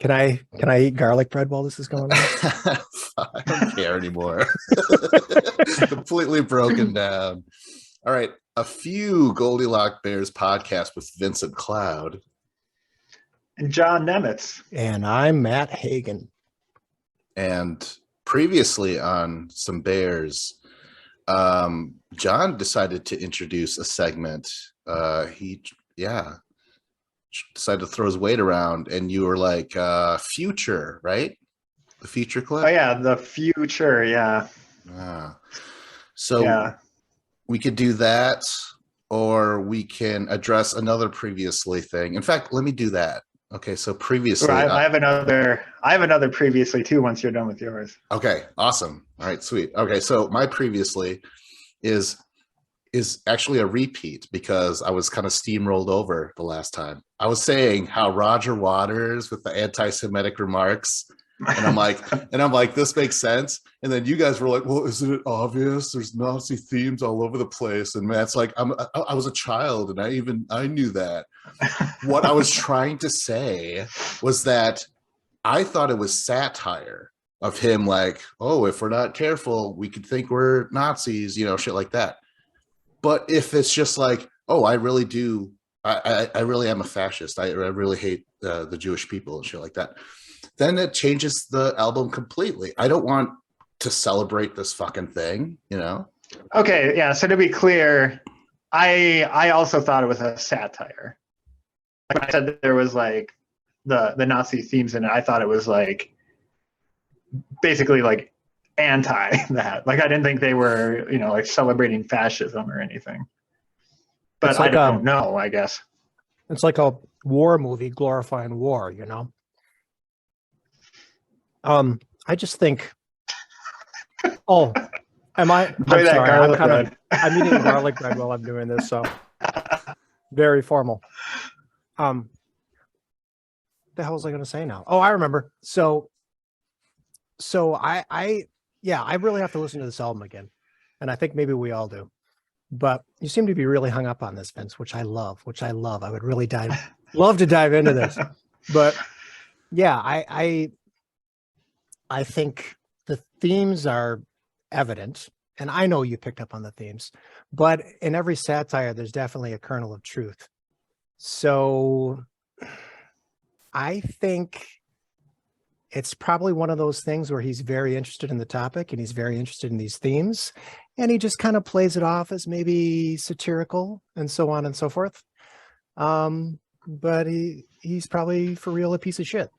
Can I eat garlic bread while this is going on? I don't care anymore. Completely broken down. All right. A few Goldilock Bears podcasts with Vincent Cloud. And John Nemitz. And I'm Matt Hagen. And previously on some Bears, John decided to introduce a segment. He decided to throw his weight around, and you were like, future, right? The future clip? Oh, yeah, the future, yeah. So yeah. We could do that, or we can address another previously thing. In fact, let me do that. Okay, so previously, I have another previously too. Once you're done with yours. Okay, awesome. All right, sweet. Okay, so my previously is actually a repeat because I was kind of steamrolled over the last time. I was saying how Roger Waters with the anti-Semitic remarks, and I'm like, this makes sense. And then you guys were like, well, isn't it obvious? There's Nazi themes all over the place. And Matt's like, I was a child, and I knew that. What I was trying to say was that I thought it was satire of him, like, oh, if we're not careful, we could think we're Nazis, shit like that. But if it's just like, oh, I really do, I really am a fascist. I really hate the Jewish people and shit like that. Then it changes the album completely. I don't want to celebrate this fucking thing, Okay, yeah. So to be clear, I also thought it was a satire. Like I said that there was like the Nazi themes in it. I thought it was like basically like anti that. Like I didn't think they were, like celebrating fascism or anything. But like, I don't know, I guess. It's like a war movie glorifying war, I just think. Oh, I'm sorry. I'm eating garlic bread while I'm doing this, so very formal. The hell was I going to say now? Oh, I remember. So I really have to listen to this album again, and I think maybe we all do. But you seem to be really hung up on this, Vince, which I love. I would really love to dive into this, but yeah, I think the themes are evident, and I know you picked up on the themes, but in every satire, there's definitely a kernel of truth. So I think it's probably one of those things where he's very interested in the topic and he's very interested in these themes, and he just kind of plays it off as maybe satirical and so on and so forth. But he's probably for real a piece of shit.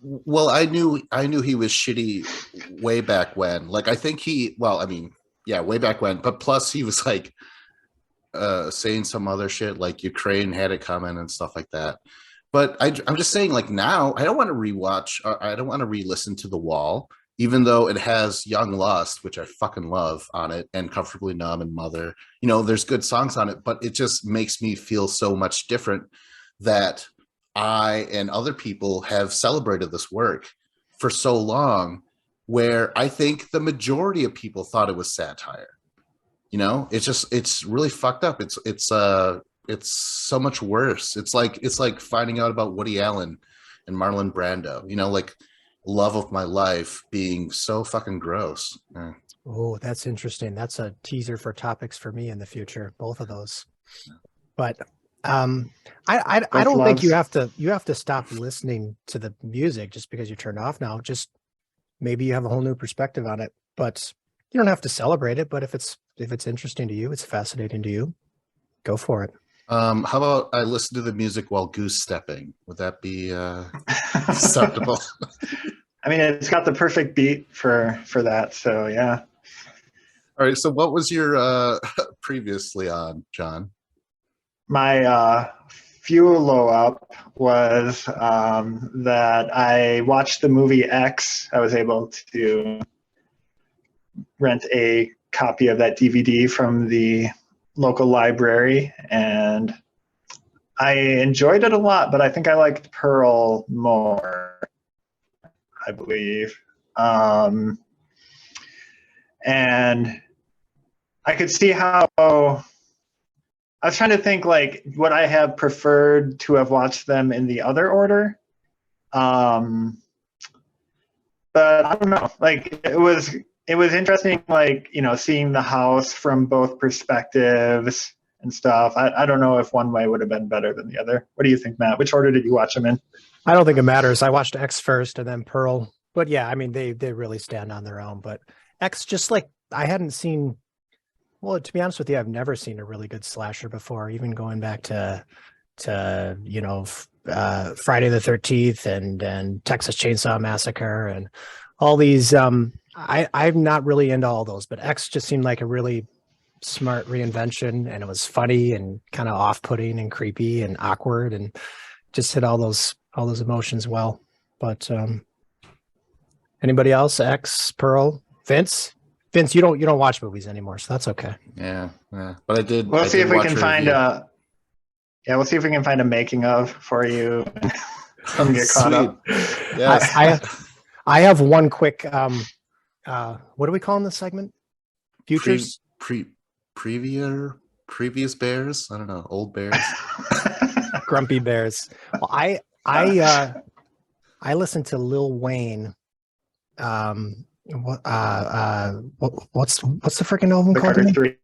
Well, I knew he was shitty way back when. Like, I think way back when. But plus, he was like saying some other shit, like Ukraine had it coming and stuff like that. But I'm just saying, like, now I don't want to rewatch. I don't want to re-listen to The Wall, even though it has Young Lust, which I fucking love, on it, and Comfortably Numb and Mother. There's good songs on it, but it just makes me feel so much different that I and other people have celebrated this work for so long, where I think the majority of people thought it was satire. It's really fucked up. It's so much worse. It's like finding out about Woody Allen and Marlon Brando, like Love of My Life being so fucking gross. Oh, that's interesting. That's a teaser for topics for me in the future, both of those. But I don't think you have to stop listening to the music just because you turned off now. Just maybe you have a whole new perspective on it, but you don't have to celebrate it. But if it's interesting to you, it's fascinating to you, go for it. How about I listen to the music while goose stepping? Would that be acceptable? I mean, it's got the perfect beat for that. So yeah. All right. So what was your previously on, John? My fuel up was that I watched the movie X. I was able to rent a copy of that DVD from the local library, and I enjoyed it a lot, but I think I liked Pearl more, I believe. And I could see how I was trying to think, like, would I have preferred to have watched them in the other order? But I don't know. Like it was interesting. Like seeing the house from both perspectives and stuff. I don't know if one way would have been better than the other. What do you think, Matt? Which order did you watch them in? I don't think it matters. I watched X first and then Pearl. But yeah, I mean, they really stand on their own. But X, just like I hadn't seen, well, to be honest with you, I've never seen a really good slasher before, even going back to Friday the 13th and Texas Chainsaw Massacre and all these. I'm not really into all those, but X just seemed like a really smart reinvention, and it was funny and kind of off-putting and creepy and awkward and just hit all those emotions well. But anybody else? X, Pearl, Vince, you don't watch movies anymore, so that's okay. Yeah. But I did. We'll see if we can find a. Yeah, we'll see if we can find a making of for you and get caught up. Yes. I have one quick. What are we calling this segment? Futures. Previous bears. I don't know. Old bears. Grumpy bears. Well, I listened to Lil Wayne. What's the freaking album called? Carter 3.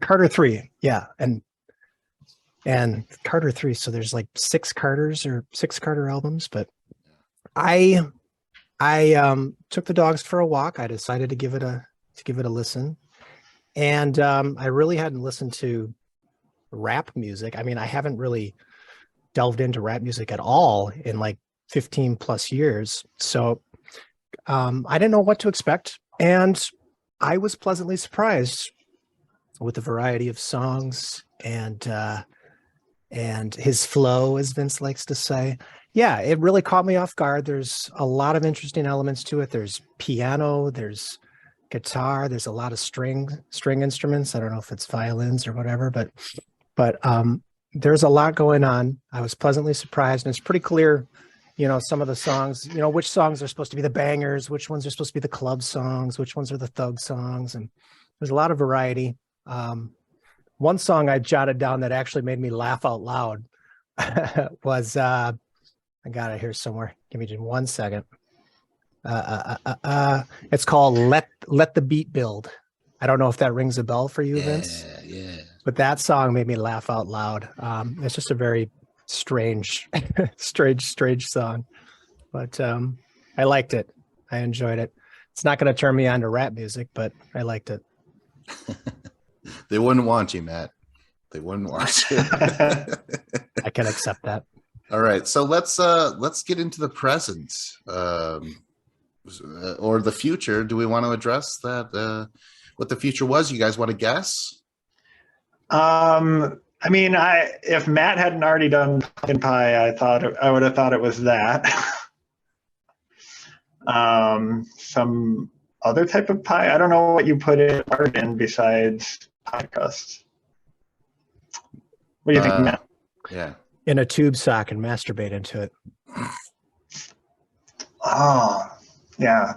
Carter 3. Yeah, and Carter 3. So there's like 6 Carter albums, but I took the dogs for a walk. I decided to give it a listen, and I really hadn't listened to rap music. I mean, I haven't really delved into rap music at all in like 15 plus years. So I didn't know what to expect, and I was pleasantly surprised with the variety of songs and his flow, as Vince likes to say. Yeah, it really caught me off guard. There's a lot of interesting elements to it. There's piano, there's guitar, there's a lot of string instruments. I don't know if it's violins or whatever, but there's a lot going on. I was pleasantly surprised, and it's pretty clear, some of the songs, which songs are supposed to be the bangers, which ones are supposed to be the club songs, which ones are the thug songs, and there's a lot of variety. One song I jotted down that actually made me laugh out loud was I got it here somewhere. Give me just 1 second. It's called Let the Beat Build. I don't know if that rings a bell for you, Vince. Yeah. But that song made me laugh out loud. It's just a very strange song. But I liked it. I enjoyed it. It's not going to turn me on to rap music, but I liked it. They wouldn't want you, Matt. They wouldn't want you. I can accept that. All right, so let's get into the present or the future. Do we want to address that? What the future was? You guys want to guess? I mean, if Matt hadn't already done pumpkin pie, I would have thought it was that. Some other type of pie. I don't know what you put it in besides pie crust. What do you think, Matt? Yeah. In a tube sock and masturbate into it. Oh, yeah.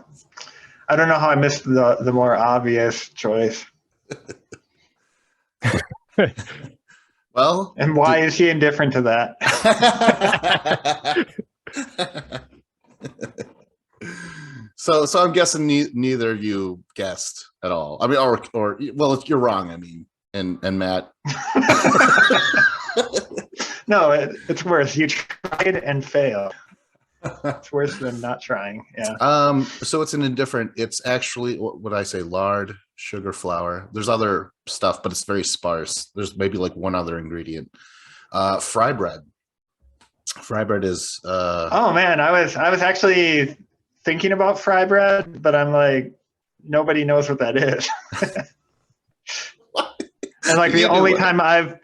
I don't know how I missed the more obvious choice. Well, and why is he indifferent to that? So I'm guessing neither of you guessed at all. I mean, or well, you're wrong. I mean, and Matt. No, it's worse. You tried and failed. It's worse than not trying. Yeah. So it's an indifferent. It's actually, what would I say? Lard, sugar, flour. There's other stuff, but it's very sparse. There's maybe like one other ingredient. Frybread. Frybread is. Oh man, I was actually thinking about Frybread, but I'm like, nobody knows what that is. And like the only time I've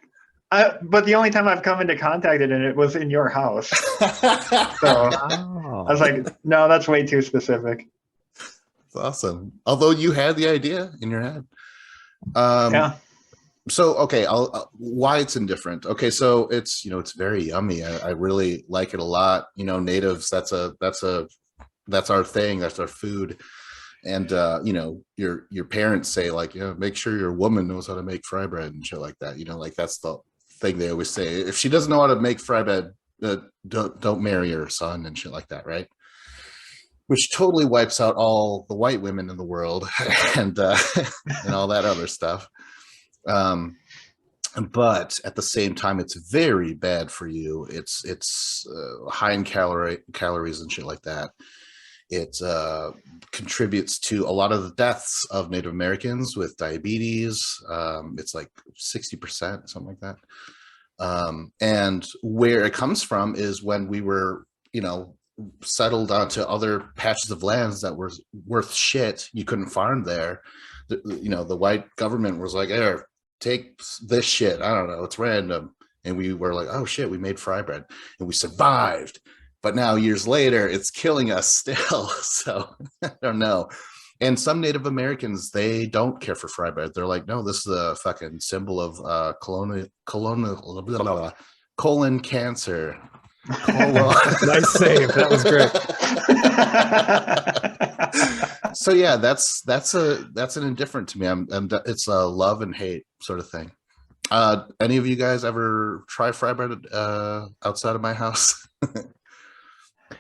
come into contact with it was in your house. So I was like, no, that's way too specific. That's awesome. Although you had the idea in your head. Yeah. So, okay, why it's indifferent. Okay, so it's, it's very yummy. I really like it a lot. Natives, that's our thing. That's our food. And, your parents say like, make sure your woman knows how to make fry bread and shit like that. Like that's the thing they always say. If she doesn't know how to make fry bread, don't marry your son and shit like that, right? Which totally wipes out all the white women in the world and and all that other stuff. But at the same time, it's very bad for you. It's high in calories and shit like that. It contributes to a lot of the deaths of Native Americans with diabetes. It's like 60%, something like that. And where it comes from is when we were, settled onto other patches of lands that were worth shit. You couldn't farm there. The white government was like, "Here, take this shit. I don't know. It's random." And we were like, "Oh shit, we made Frybread and we survived." But now years later, it's killing us still. So I don't know. And some Native Americans, they don't care for Frybread. They're like, "No, this is a fucking symbol of colon cancer." Nice save. That was great. So yeah, that's an indifferent to me. It's a love and hate sort of thing. Any of you guys ever try Frybread outside of my house?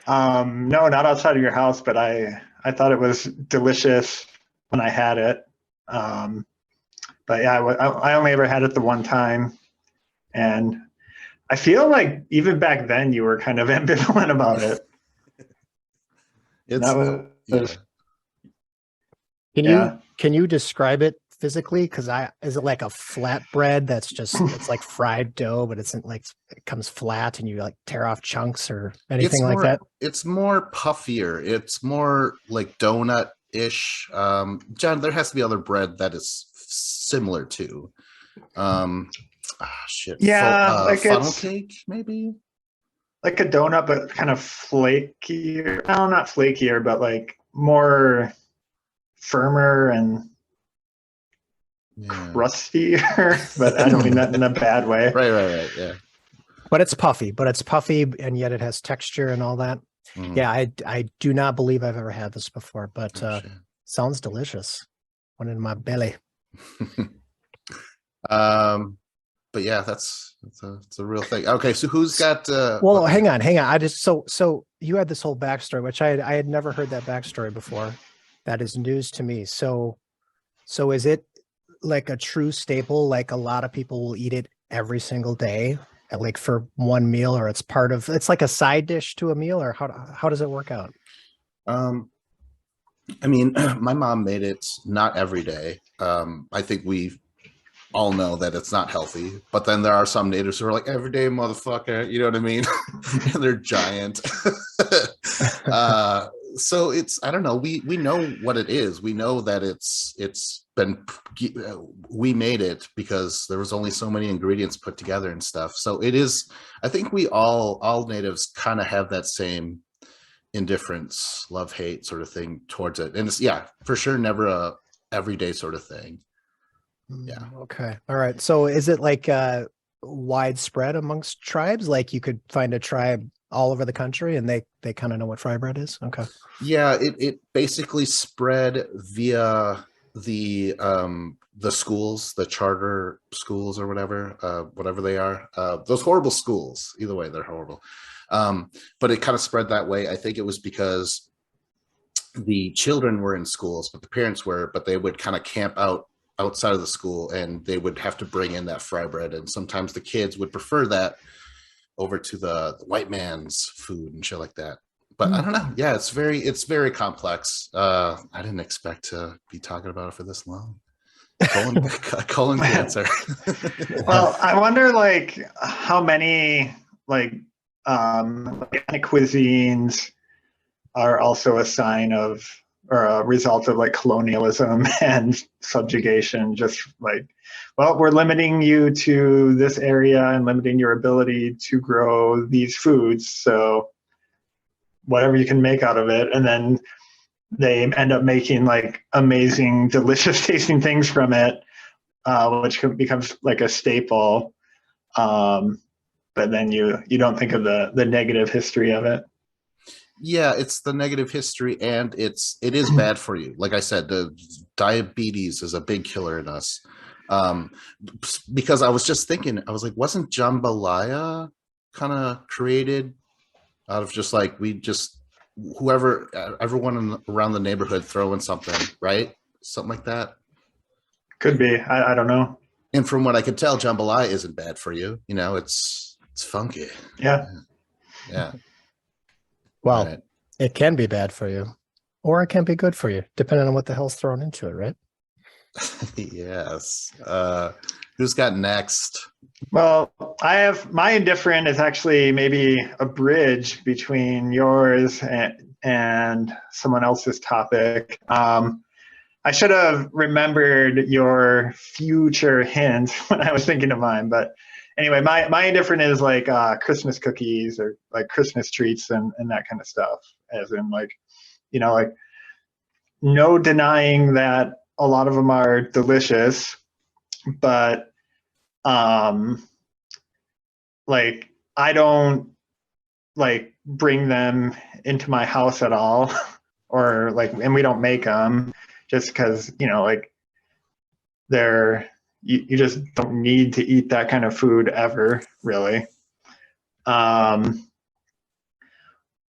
No, not outside of your house, but I thought it was delicious when I had it. But yeah, I only ever had it the one time, and I feel like even back then you were kind of ambivalent about it. Can you describe it physically? Because is it like a flat bread that's just it's like fried dough, but it's like it comes flat and you like tear off chunks or anything like that? It's more puffier. It's more like donut-ish. John, there has to be other bread that is similar to. Shit. Yeah, like funnel cake, maybe. Like a donut, but kind of flakier. No, not flakier, but like more firmer and crustier. But I don't mean that in a bad way. Right. Yeah. But it's puffy, and yet it has texture and all that. Mm. Yeah, I do not believe I've ever had this before, but sounds delicious. One in my belly. But yeah, it's a real thing. Okay, so who's got? Well, hang on. I just so you had this whole backstory, which I had never heard that backstory before. That is news to me. So is it like a true staple? Like a lot of people will eat it every single day, like for one meal, or it's like a side dish to a meal, or how does it work out? I mean, my mom made it not every day. I think we all know that it's not healthy, but then there are some natives who are like, "Every day, motherfucker," you know what I mean? And they're giant. So I don't know. We know what it is. We know that we made it because there was only so many ingredients put together and stuff. So it is, I think we all natives kind of have that same indifference, love, hate sort of thing towards it. And it's, for sure, never a everyday sort of thing. Yeah. Okay. All right. So is it like widespread amongst tribes? Like you could find a tribe all over the country and they kind of know what Frybread is? Okay. Yeah, it basically spread via the schools, the charter schools or whatever they are. Those horrible schools. Either way, they're horrible. But it kind of spread that way. I think it was because the children were in schools, but the parents but they would kind of camp outside of the school, and they would have to bring in that Frybread, and sometimes the kids would prefer that over to the white man's food and shit like that. But I don't know. Yeah, it's very complex. I didn't expect to be talking about it for this long. Colon cancer. Well, I wonder like how many like cuisines are also a sign of or a result of like colonialism and subjugation. Just like, well, we're limiting you to this area and limiting your ability to grow these foods. So whatever you can make out of it. And then they end up making like amazing, delicious tasting things from it, which becomes like a staple. But then you don't think of the negative history of it. Yeah, it's the negative history, and it is bad for you. Like I said, the diabetes is a big killer in us. Because I was just thinking, I was like, wasn't jambalaya kind of created out of just like whoever, everyone around the neighborhood throwing something, right? Something like that. Could be. I don't know. And from what I could tell, jambalaya isn't bad for you. You know, it's funky. Yeah. Yeah. Well, Right. it can be bad for you, or it can be good for you, depending on what the hell's thrown into it, right? Yes. Who's got next? Well, I have my indifferent is actually maybe a bridge between yours and someone else's topic. I should have remembered your future hint when I was thinking of mine. But anyway, my indifferent is like Christmas cookies or like Christmas treats and that kind of stuff. As in like, like no denying that a lot of them are delicious, but like I don't like bring them into my house at all or like, and we don't make them just because, like you just don't need to eat that kind of food ever, really.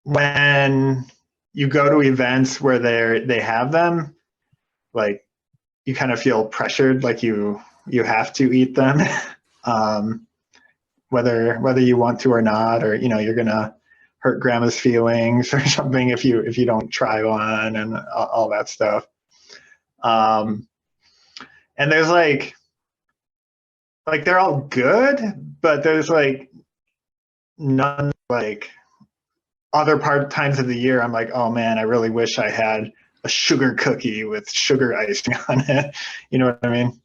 When you go to events where they have them, like you kind of feel pressured, like you have to eat them, whether you want to or not, or you're gonna hurt grandma's feelings or something if you don't try one and all that stuff. And there's like they're all good, but there's like none like other times of the year I'm like, oh man, I really wish I had a sugar cookie with sugar icing on it. You know what I mean?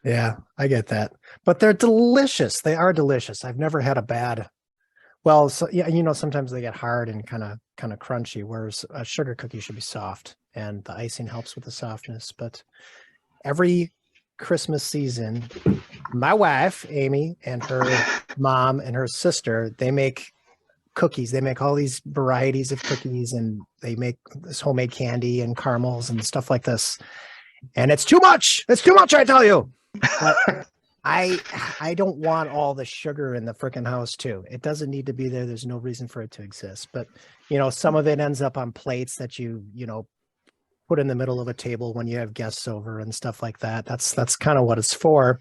Yeah, I get that. But they're delicious. They are delicious. I've never had a bad. Well, so yeah, sometimes they get hard and kind of crunchy, whereas a sugar cookie should be soft, and the icing helps with the softness. But every Christmas season, my wife, Amy, and her mom and her sister, they make cookies. They make all these varieties of cookies, and they make this homemade candy and caramels and stuff like this. And it's too much. It's too much, I tell you. But I don't want all the sugar in the freaking house too. It doesn't need to be there. There's no reason for it to exist. But some of it ends up on plates that you put in the middle of a table when you have guests over and stuff like that. That's kind of what it's for.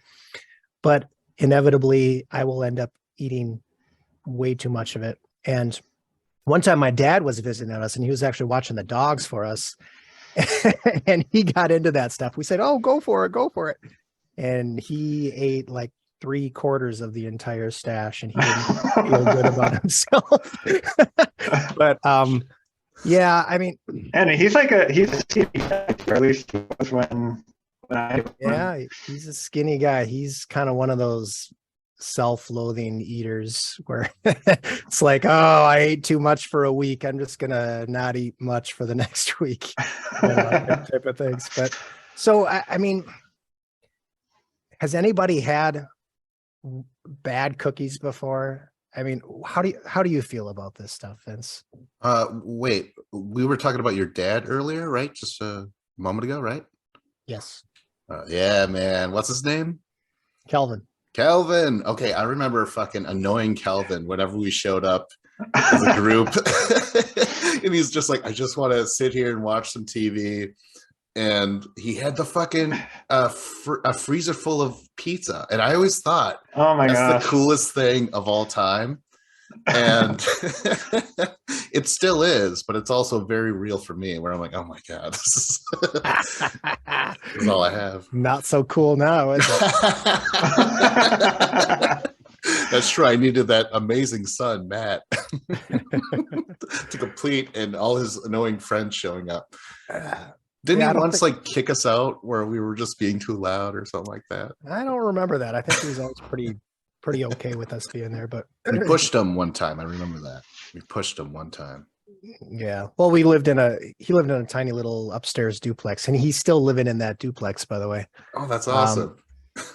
But inevitably, I will end up eating way too much of it. And one time my dad was visiting us and he was actually watching the dogs for us. And he got into that stuff. We said, oh, go for it. And he ate like 3/4 of the entire stash and he didn't feel good about himself. But yeah, I mean, and he's a skinny guy, or at least he was when I he's a skinny guy. He's kind of one of those self-loathing eaters where it's like, oh, I ate too much for a week, I'm just gonna not eat much for the next week, that type of things. But so I mean, has anybody had bad cookies before? I mean, how do you feel about this stuff, Vince? Wait, we were talking about your dad earlier, right? Just a moment ago, right? Yes. Yeah, man. What's his name? Kelvin. Okay, I remember fucking annoying Kelvin whenever we showed up as a group. And he's just like, I just want to sit here and watch some TV. And he had the fucking a freezer full of pizza. And I always thought, oh my that's gosh, the coolest thing of all time. And it still is, but it's also very real for me, where I'm like, oh my God, this is all I have. Not so cool now, is it? That's true. I needed that amazing son, Matt, to complete, and all his annoying friends showing up. Didn't he once like kick us out where we were just being too loud or something like that? I don't remember that. I think he was always pretty okay with us being there, but we pushed him one time. I remember that. We pushed him one time. Yeah. Well, he lived in a tiny little upstairs duplex, and he's still living in that duplex, by the way. Oh, that's awesome.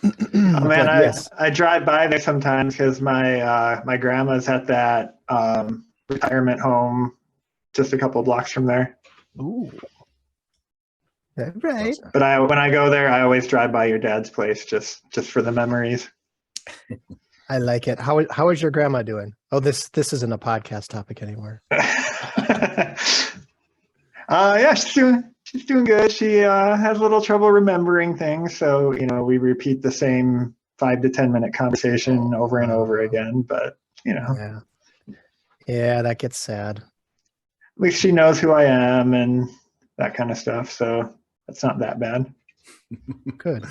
Oh man, I drive by there sometimes because my grandma's at that retirement home just a couple blocks from there. Ooh. Right. But when I go there, I always drive by your dad's place just for the memories. I like it. How is your grandma doing? Oh, this isn't a podcast topic anymore. Yeah, she's doing good. She has a little trouble remembering things, so we repeat the same 5 to 10 minute conversation over and over again. But Yeah, that gets sad. At least she knows who I am and that kind of stuff. So that's not that bad. Good.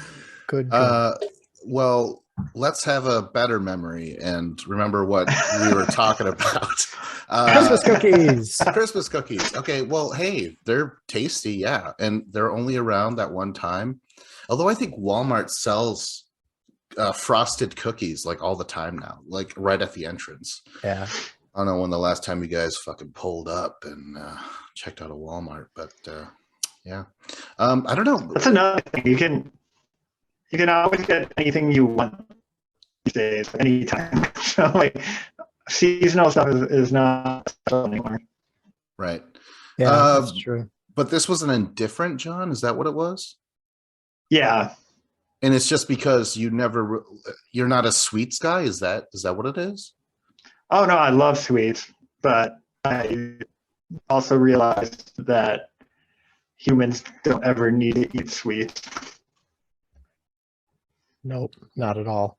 Well, let's have a better memory and remember what we were talking about. Christmas cookies. Christmas cookies. Okay, well, hey, they're tasty, yeah, and they're only around that one time. Although I think Walmart sells frosted cookies like all the time now, like right at the entrance. Yeah. I don't know when the last time you guys fucking pulled up and checked out a Walmart, but yeah. I don't know. That's another thing. You can always get anything you want these days, anytime. So like seasonal stuff is not special anymore. Right. Yeah, that's true. But this was an indifferent, John? Is that what it was? Yeah. And it's just because you're not a sweets guy? Is that what it is? Oh no, I love sweets, but I also realized that humans don't ever need to eat sweets. Nope, not at all.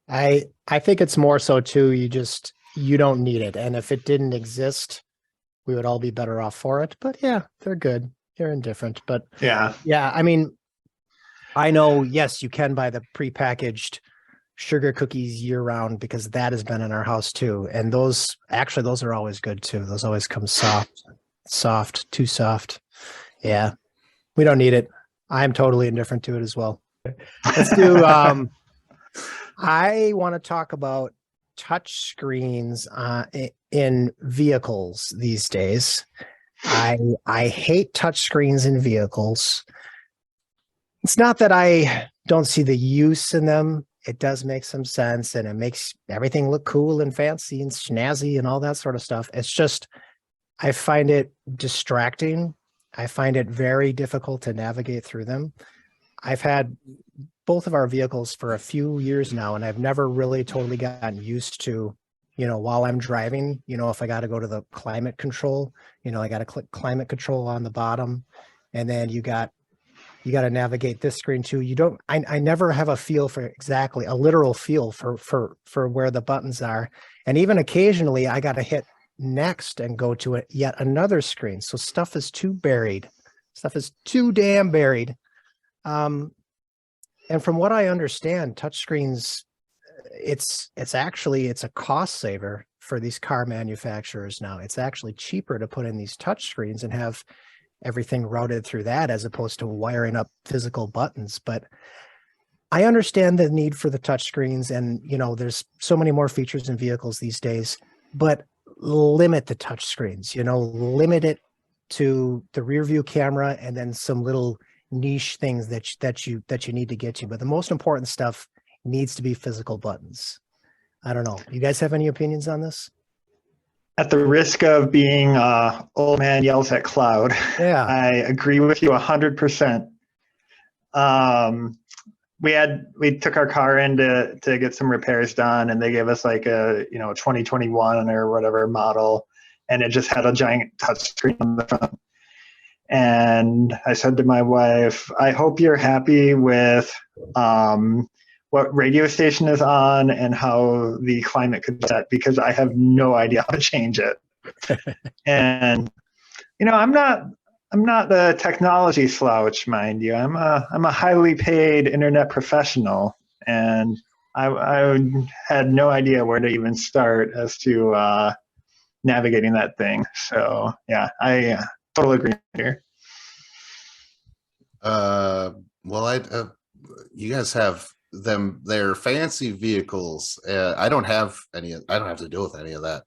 I think it's more so too, you don't need it. And if it didn't exist, we would all be better off for it. But yeah, they're good. They're indifferent. But yeah, I mean, I know, yes, you can buy the prepackaged sugar cookies year round because that has been in our house too. And those are always good too. Those always come too soft. Yeah, we don't need it. I'm totally indifferent to it as well. Let's do, I want to talk about touch screens in vehicles these days. I hate touch screens in vehicles. It's not that I don't see the use in them. It does make some sense and it makes everything look cool and fancy and snazzy and all that sort of stuff. It's just, I find it distracting. I find it very difficult to navigate through them. I've had both of our vehicles for a few years now, and I've never really totally gotten used to, while I'm driving, if I got to go to the climate control, I got to click climate control on the bottom, and then you got to navigate this screen too. I never have a literal feel for where the buttons are. And even occasionally I got to hit next and go to yet another screen. So stuff is too buried. Stuff is too damn buried. And from what I understand, touchscreens, it's a cost saver for these car manufacturers now. It's actually cheaper to put in these touchscreens and have everything routed through that as opposed to wiring up physical buttons. But I understand the need for the touchscreens, and there's so many more features in vehicles these days, but limit the touchscreens, limit it to the rear view camera and then some little niche things that you need to get to. But the most important stuff needs to be physical buttons. I don't know. You guys have any opinions on this? At the risk of being old man yells at cloud, yeah, I agree with you 100%. We took our car in to get some repairs done, and they gave us like a 2021 or whatever model, and it just had a giant touch screen on the front. And I said to my wife, I hope you're happy with what radio station is on and how the climate could be set, because I have no idea how to change it. And I'm not the technology slouch, mind you. I'm a highly paid internet professional, and I had no idea where to even start as to navigating that thing. So yeah, I totally agree here. Well, you guys have their fancy vehicles. I don't have any. I don't have to deal with any of that.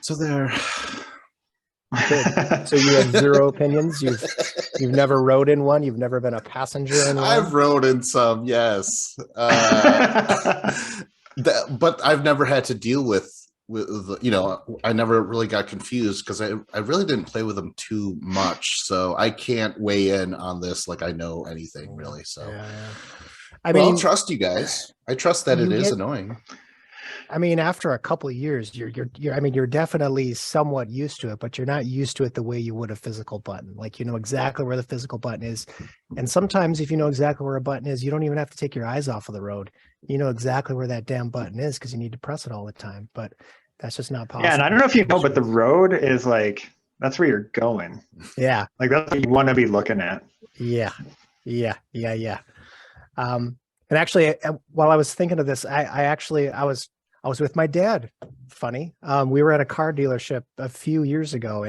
So they're. So you have zero opinions. You've never rode in one. You've never been a passenger in one. I've rode in some, yes, but I've never had to deal with I never really got confused because I really didn't play with them too much, so I can't weigh in on this like I know anything really. So yeah. I mean, I'll trust you guys. I trust that it is annoying. I mean, after a couple of years, I mean, you're definitely somewhat used to it, but you're not used to it the way you would a physical button. Like, you know exactly where the physical button is. And sometimes if you know exactly where a button is, you don't even have to take your eyes off of the road. You know exactly where that damn button is because you need to press it all the time. But that's just not possible. Yeah, and I don't know if you know, but the road is like, that's where you're going. Yeah. Like that's what you want to be looking at. Yeah. And actually, while I was thinking of this, I was with my dad. Funny. We were at a car dealership a few years ago,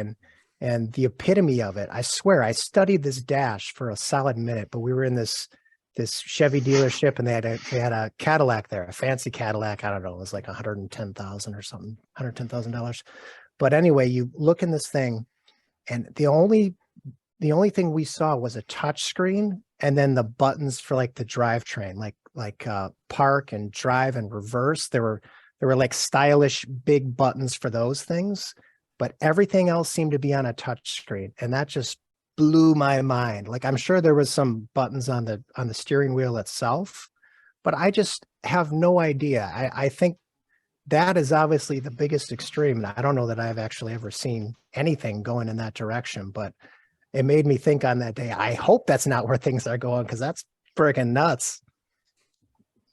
and the epitome of it, I swear, I studied this dash for a solid minute, but we were in this Chevy dealership, and they had a Cadillac there, a fancy Cadillac. I don't know, it was like $110,000 or something, $110,000. But anyway, you look in this thing, and the only thing we saw was a touch screen, and then the buttons for like the drivetrain, like park and drive and reverse. There were like stylish big buttons for those things, but everything else seemed to be on a touch screen, and that just blew my mind. Like, I'm sure there was some buttons on the steering wheel itself, but I just have no idea. I think that is obviously the biggest extreme. I don't know that I've actually ever seen anything going in that direction, but it made me think on that day, I hope that's not where things are going, because that's freaking nuts.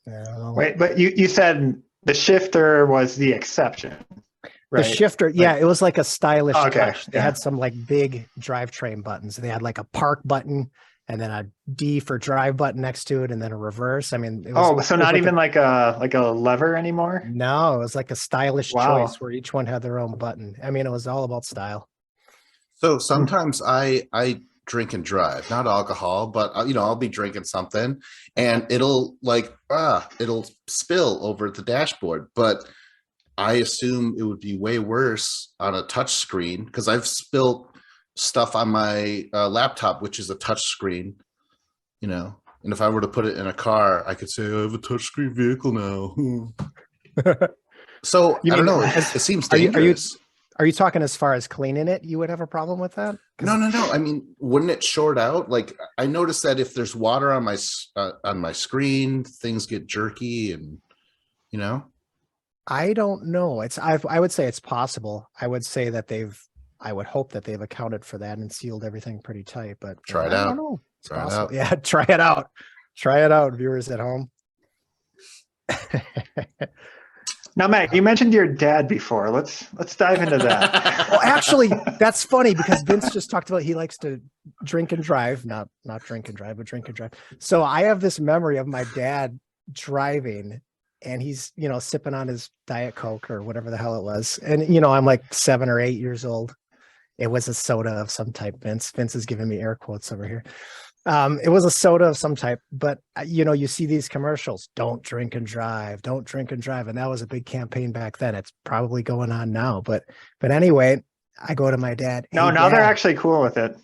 Wait, but you said the shifter was the exception, right? The shifter, yeah, it was like a stylish touch. They yeah. had some like big drivetrain buttons. They had like a park button, and then a D for drive button next to it, and then a reverse. I mean, so not even like a lever anymore? No, it was like a stylish Wow. choice where each one had their own button. I mean, it was all about style. So sometimes I drink and drive, not alcohol, but I'll be drinking something and it'll spill over the dashboard. But I assume it would be way worse on a touch screen, because I've spilled stuff on my laptop, which is a touch screen, and if I were to put it in a car, I could say I have a touch screen vehicle now. So I don't know. It seems dangerous. Are you talking as far as cleaning it? You would have a problem with that? No. I mean, wouldn't it short out? Like, I noticed that if there's water on my screen, things get jerky, and I don't know. I would say it's possible. I would say that I would hope that they've accounted for that and sealed everything pretty tight. But try it I out. don't know. It's Try possible. it out. Yeah, try it out. Try it out, viewers at home. Now, Matt, you mentioned your dad before. Let's dive into that. Well, actually, that's funny, because Vince just talked about he likes to drink and drive, not drink and drive, but drink and drive. So I have this memory of my dad driving, and he's, sipping on his Diet Coke or whatever the hell it was. And, I'm like 7 or 8 years old. It was a soda of some type. Vince is giving me air quotes over here. It was a soda of some type, but you see these commercials, don't drink and drive. And that was a big campaign back then. It's probably going on now, but anyway, I go to my dad. No, "Hey, now Dad." they're actually cool with it.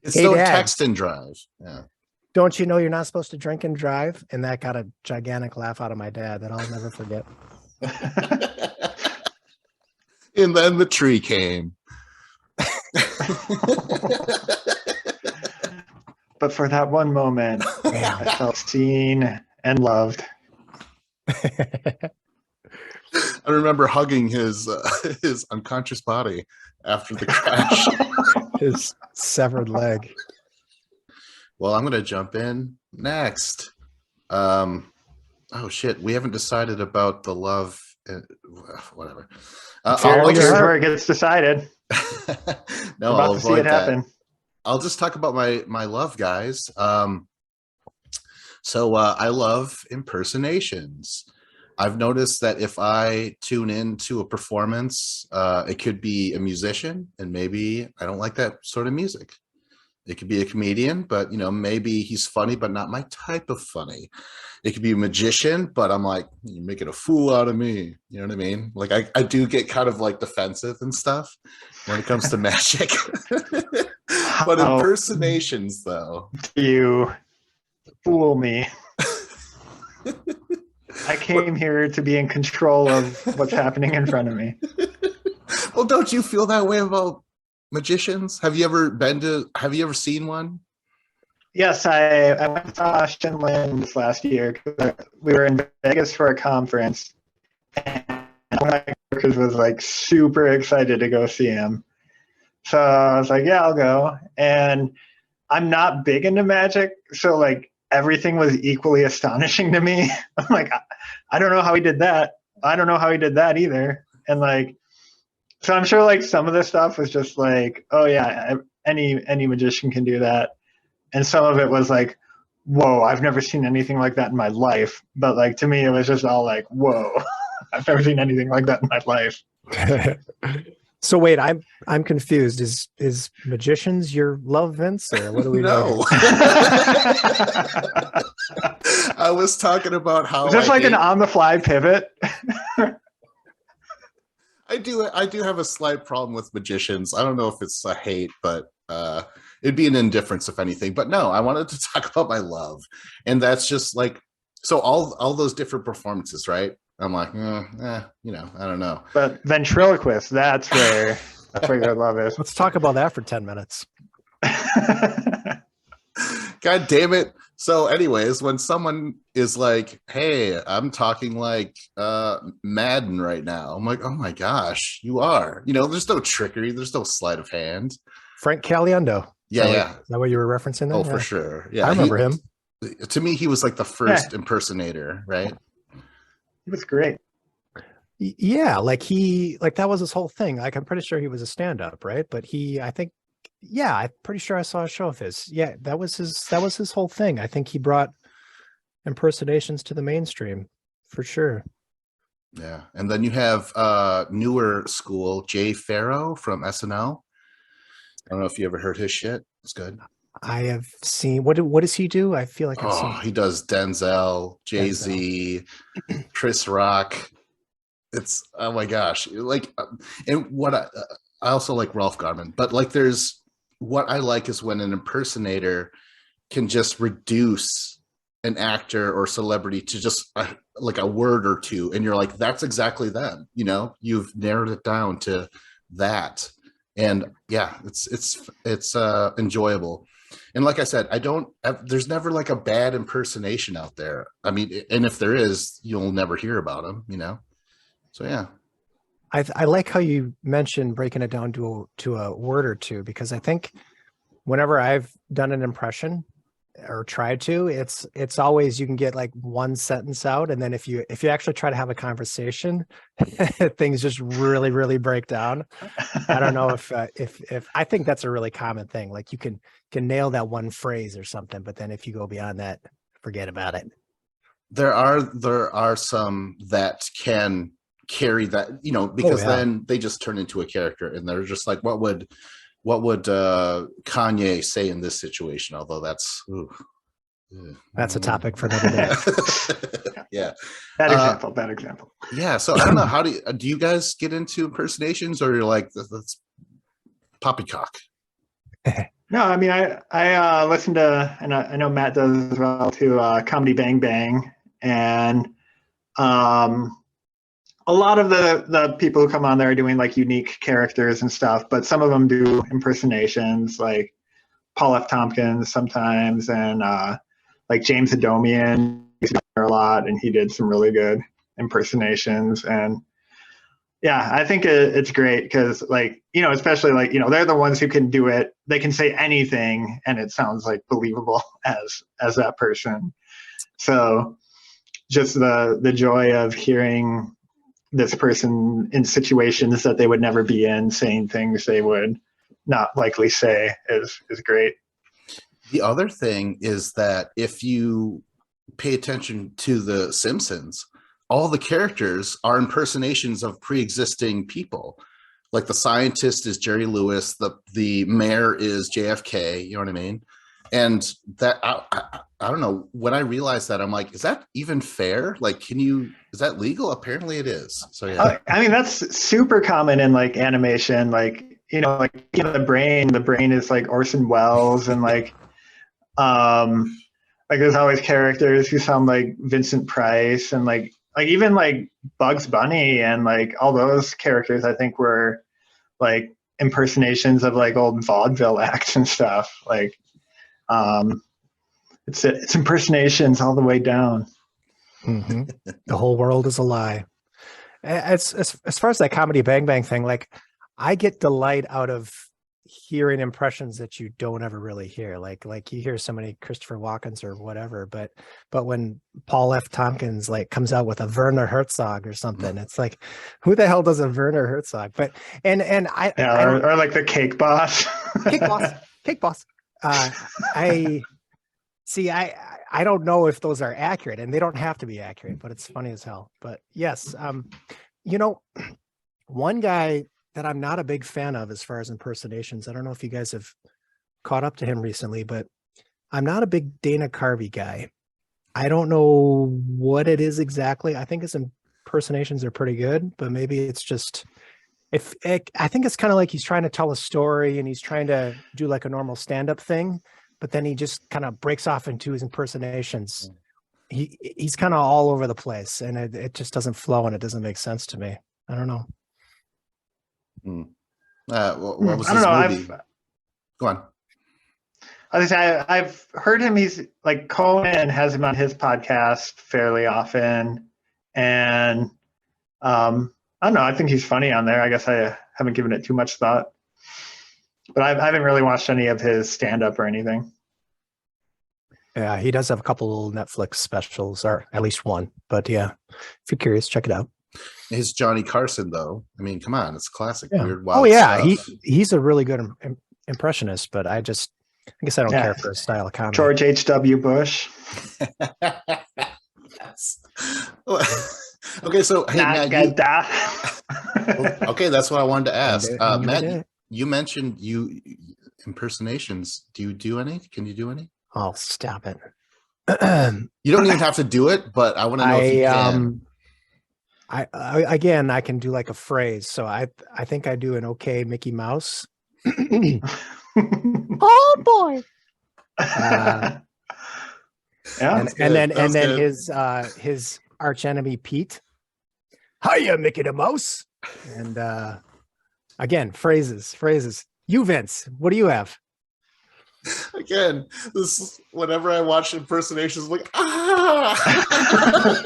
It's Hey, still Dad. text and drive. Yeah. Don't you know you're not supposed to drink and drive? And that got a gigantic laugh out of my dad that I'll never forget. And then the tree came. But for that one moment, Yeah. I felt seen and loved. I remember hugging his unconscious body after the crash. His severed leg. Well, I'm going to jump in next. Oh shit, we haven't decided about the love. Whatever. This is where it gets decided. No, We're I'll about to see avoid it that. happen. I'll just talk about my love, guys. So I love impersonations. I've noticed that if I tune into a performance, it could be a musician, and maybe I don't like that sort of music. It could be a comedian, but maybe he's funny, but not my type of funny. It could be a magician, but I'm like, you're making a fool out of me. You know what I mean? Like I do get kind of like defensive and stuff when it comes to magic. But impersonations, though. You fool me. I came here to be in control of what's happening in front of me. Well, don't you feel that way about magicians? Have you ever seen one? Yes, I went to Shinland this last year. We were in Vegas for a conference, and one of my coworkers was like super excited to go see him. So I was like, yeah, I'll go. And I'm not big into magic, so like everything was equally astonishing to me. I'm like, I don't know how he did that. I don't know how he did that either. And like, so I'm sure like some of the stuff was just like, oh yeah, any magician can do that. And some of it was like, whoa, I've never seen anything like that in my life. But like to me, it was just all like, whoa, I've never seen anything like that in my life. So wait, I'm confused. Is magicians your love, Vince, or what are we No. doing? I was talking about how Is this I like an hate- on-the-fly pivot? I do have a slight problem with magicians. I don't know if it's a hate, but it'd be an indifference if anything. But no, I wanted to talk about my love, and that's just like, so all those different performances, right? I'm like, I don't know. But ventriloquist, that's where your love is. Let's talk about that for 10 minutes. God damn it. So anyways, when someone is like, hey, I'm talking like Madden right now, I'm like, oh my gosh, you are. There's no trickery, there's no sleight of hand. Frank Caliendo. Yeah. Is that what you were referencing there? Oh, for sure. Yeah. I remember him. To me, he was like the first impersonator, right? He was great. Yeah, like that was his whole thing. Like I'm pretty sure he was a stand-up, right? But I'm pretty sure I saw a show of his. Yeah, that was his whole thing. I think he brought impersonations to the mainstream for sure. Yeah. And then you have newer school, Jay Farrow from SNL. I don't know if you ever heard his shit. It's good. I have seen what does he do? I feel like I've seen he does Denzel, Jay-Z, Chris Rock. It's, oh my gosh, like, and what I also like Ralph Garman, but like what I like is when an impersonator can just reduce an actor or celebrity to just like a word or two, and you're like, that's exactly them. You've narrowed it down to that, and yeah, it's enjoyable. And like I said, there's never like a bad impersonation out there. I mean, and if there is, you'll never hear about them. So yeah, I like how you mentioned breaking it down to a word or two, because I think whenever I've done an impression or tried to, it's always you can get like one sentence out, and then if you actually try to have a conversation, things just really really break down. I don't know if I think that's a really common thing. Like you can nail that one phrase or something, but then if you go beyond that, forget about it. There are some that can carry that, because then they just turn into a character, and they're just like, what would Kanye say in this situation? Although that's a topic for another day. Yeah, Bad example. Yeah, so I don't know, how do you guys get into impersonations, or you're like, that's poppycock? No, I mean, I listen to, and I know Matt does as well, to Comedy Bang Bang, and a lot of the people who come on there are doing like unique characters and stuff, but some of them do impersonations, like Paul F. Tompkins sometimes, and like James Adomian used to be there a lot, and he did some really good impersonations. And yeah, I think it's great because, like, especially like, they're the ones who can do it. They can say anything and it sounds like believable as that person. So just the joy of hearing this person in situations that they would never be in, saying things they would not likely say is great. The other thing is that if you pay attention to The Simpsons, all the characters are impersonations of pre-existing people. Like the scientist is Jerry Lewis, the mayor is JFK, you know what I mean? And that I don't know, when I realized that, I'm like, is that even fair? Like, is that legal? Apparently it is. So yeah. I mean, that's super common in like animation, like, the brain is like Orson Welles, and like there's always characters who sound like Vincent Price, and like even like Bugs Bunny, and like all those characters I think were like impersonations of like old vaudeville acts and stuff. Like It's impersonations all the way down. Mhm. The whole world is a lie. As far as that comedy Bang Bang thing, like I get delight out of hearing impressions that you don't ever really hear. Like you hear so many Christopher Walkens or whatever, but when Paul F. Tompkins like comes out with a Werner Herzog or something, it's like, who the hell does a Werner Herzog? But and I Yeah, I don't or like the Cake Boss. Cake Boss. I see. I don't know if those are accurate, and they don't have to be accurate, but it's funny as hell. But yes, you know, one guy that I'm not a big fan of as far as impersonations. I don't know if you guys have caught up to him recently, but I'm not a big Dana Carvey guy. I don't know what it is exactly. I think his impersonations are pretty good, but maybe it's just I think it's kind of like he's trying to tell a story and he's trying to do like a normal stand-up thing, but then he just kind of breaks off into his impersonations. He's kind of all over the place, and it just doesn't flow and it doesn't make sense to me. I don't know. What was I his don't know. movie? Go on. I've heard him. He's like Cohen has him on his podcast fairly often, and I don't know. I think he's funny on there. I guess I haven't given it too much thought, but I haven't really watched any of his stand-up or anything. Yeah, he does have a couple Netflix specials, or at least one. But yeah, if you're curious, check it out. His Johnny Carson, though. I mean, come on, it's classic. Yeah. Weird, wild Oh yeah, stuff. he's a really good impressionist, but I guess I don't care for his style of comedy. George H.W. Bush. Okay, so hey, Matt, okay, that's what I wanted to ask. Matt, you mentioned impersonations. Do you do any? Can you do any? Oh, stop it. You don't even have to do it, but I want to know if you can. I can do like a phrase. So I think I do an okay Mickey Mouse. Oh boy. Yeah, and then his arch enemy Pete. Hiya, Mickey the Mouse. And again, phrases. You, Vince, what do you have? Again, this whenever I watch impersonations, I'm like ah.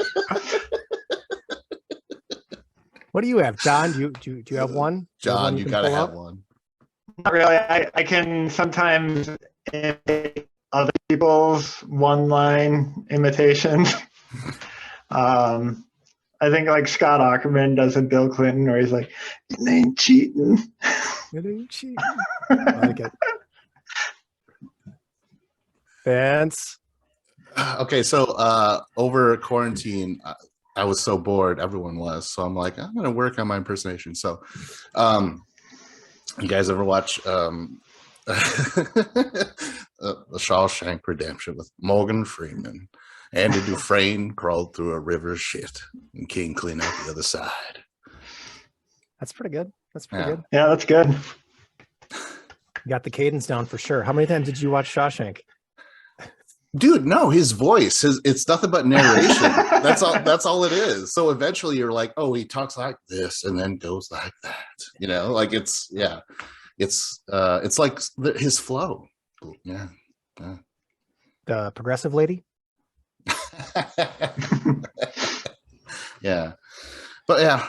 What do you have, John? Do you have one? John, you gotta have one. Not really. I can sometimes imitate other people's one-line imitations. I think like Scott Aukerman does a Bill Clinton, where he's like, "It ain't cheating." It ain't cheating. I like it. Vance. Okay, so over quarantine, I was so bored. Everyone was, so I'm like, I'm gonna work on my impersonation. So, you guys ever watch The Shawshank Redemption with Morgan Freeman? Andy Dufresne crawled through a river of shit and came clean out the other side. That's pretty good. Good. Yeah, that's good. You got the cadence down for sure. How many times did you watch Shawshank? Dude, no, his voice, it's nothing but narration. That's all it is. So eventually you're like, oh, he talks like this and then goes like that. You know, like it's like his flow. Yeah. The progressive lady? Yeah. But yeah,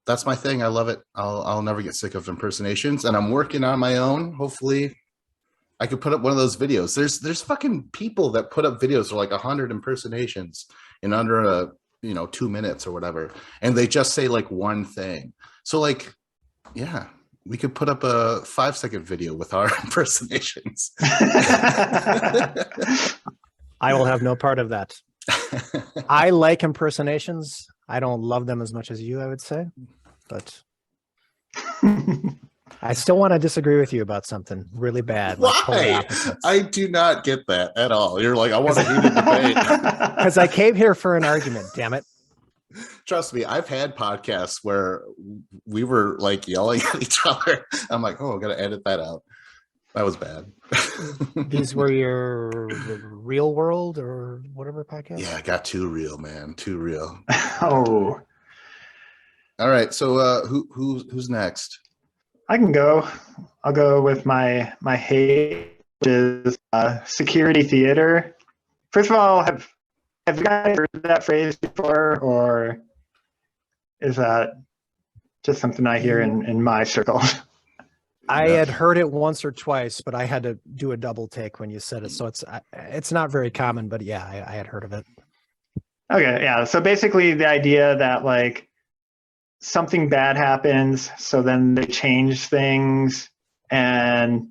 that's my thing. I love it. I'll never get sick of impersonations, and I'm working on my own. Hopefully I could put up one of those videos. There's fucking people that put up videos for like 100 impersonations in under 2 minutes or whatever, and they just say like one thing. So like, yeah, we could put up a 5-second video with our impersonations. I will have no part of that. I like impersonations. I don't love them as much as you, I would say, but I still want to disagree with you about something really bad. Why? I do not get that at all. You're like, I want to hear the debate. Because I came here for an argument, damn it. Trust me, I've had podcasts where we were like yelling at each other. I'm like, oh, I got to edit that out. That was bad. These were your Real World or whatever podcast? Yeah, I got too real, man. Too real. Oh. All right. So who's next? I can go. I'll go with my hate, which is Security Theater. first of all, have you guys heard that phrase before, or is that just something I hear in my circles? I had heard it once or twice, but I had to do a double take when you said it. So it's not very common, but yeah, I had heard of it. Okay, yeah. So basically the idea that like something bad happens, so then they change things and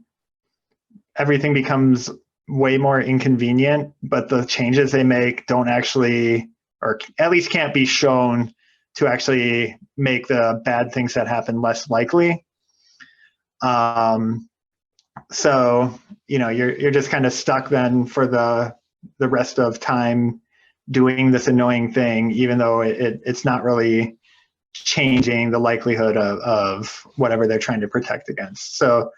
everything becomes way more inconvenient, but the changes they make don't actually, or at least can't be shown to actually make the bad things that happen less likely. So, you're just kind of stuck then for the rest of time doing this annoying thing, even though it's not really changing the likelihood of whatever they're trying to protect against. So,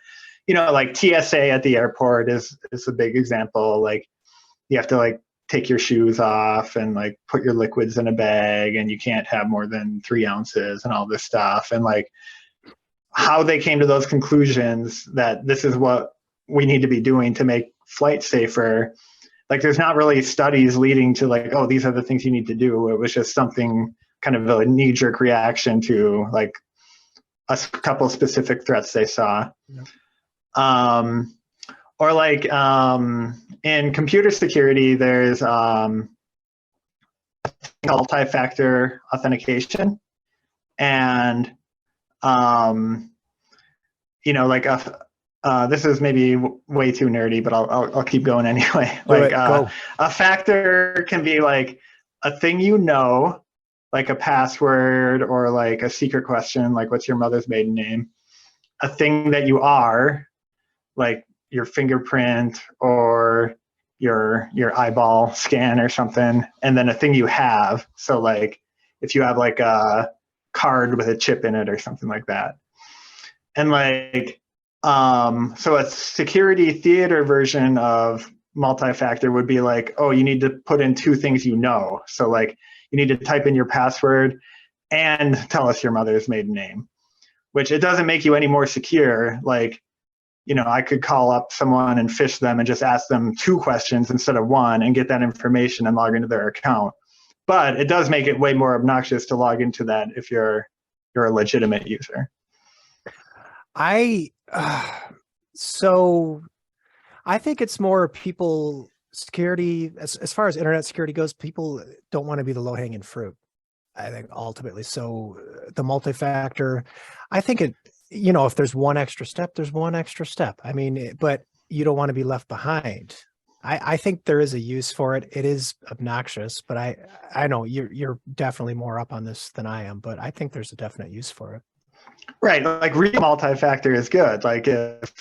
like TSA at the airport is a big example. Like you have to like take your shoes off and like put your liquids in a bag, and you can't have more than 3 ounces and all this stuff. And like how they came to those conclusions that this is what we need to be doing to make flight safer. Like there's not really studies leading to like, oh, these are the things you need to do. It was just something kind of a knee-jerk reaction to like a couple of specific threats they saw. Yep. Or like in computer security, there's multi-factor authentication, and like this is maybe way too nerdy, but I'll keep going anyway. Like a factor can be like a thing like a password or like a secret question, like what's your mother's maiden name? A thing that you are, like your fingerprint or your eyeball scan or something, and then a thing you have. So like if you have like a card with a chip in it or something like that. And like so a security theater version of multi-factor would be like, oh, you need to put in 2 things So like you need to type in your password and tell us your mother's maiden name, which it doesn't make you any more secure. Like, I could call up someone and phish them and just ask them 2 questions instead of 1 and get that information and log into their account. But it does make it way more obnoxious to log into that if you're a legitimate user. So I think it's more people security as far as internet security goes. People don't want to be the low-hanging fruit, I think, ultimately. So the multi-factor, I think if there's one extra step, there's one extra step. I mean, but you don't want to be left behind. I think there is a use for it. It is obnoxious, but I know you're definitely more up on this than I am, but I think there's a definite use for it. Right. Like real multi-factor is good. Like if,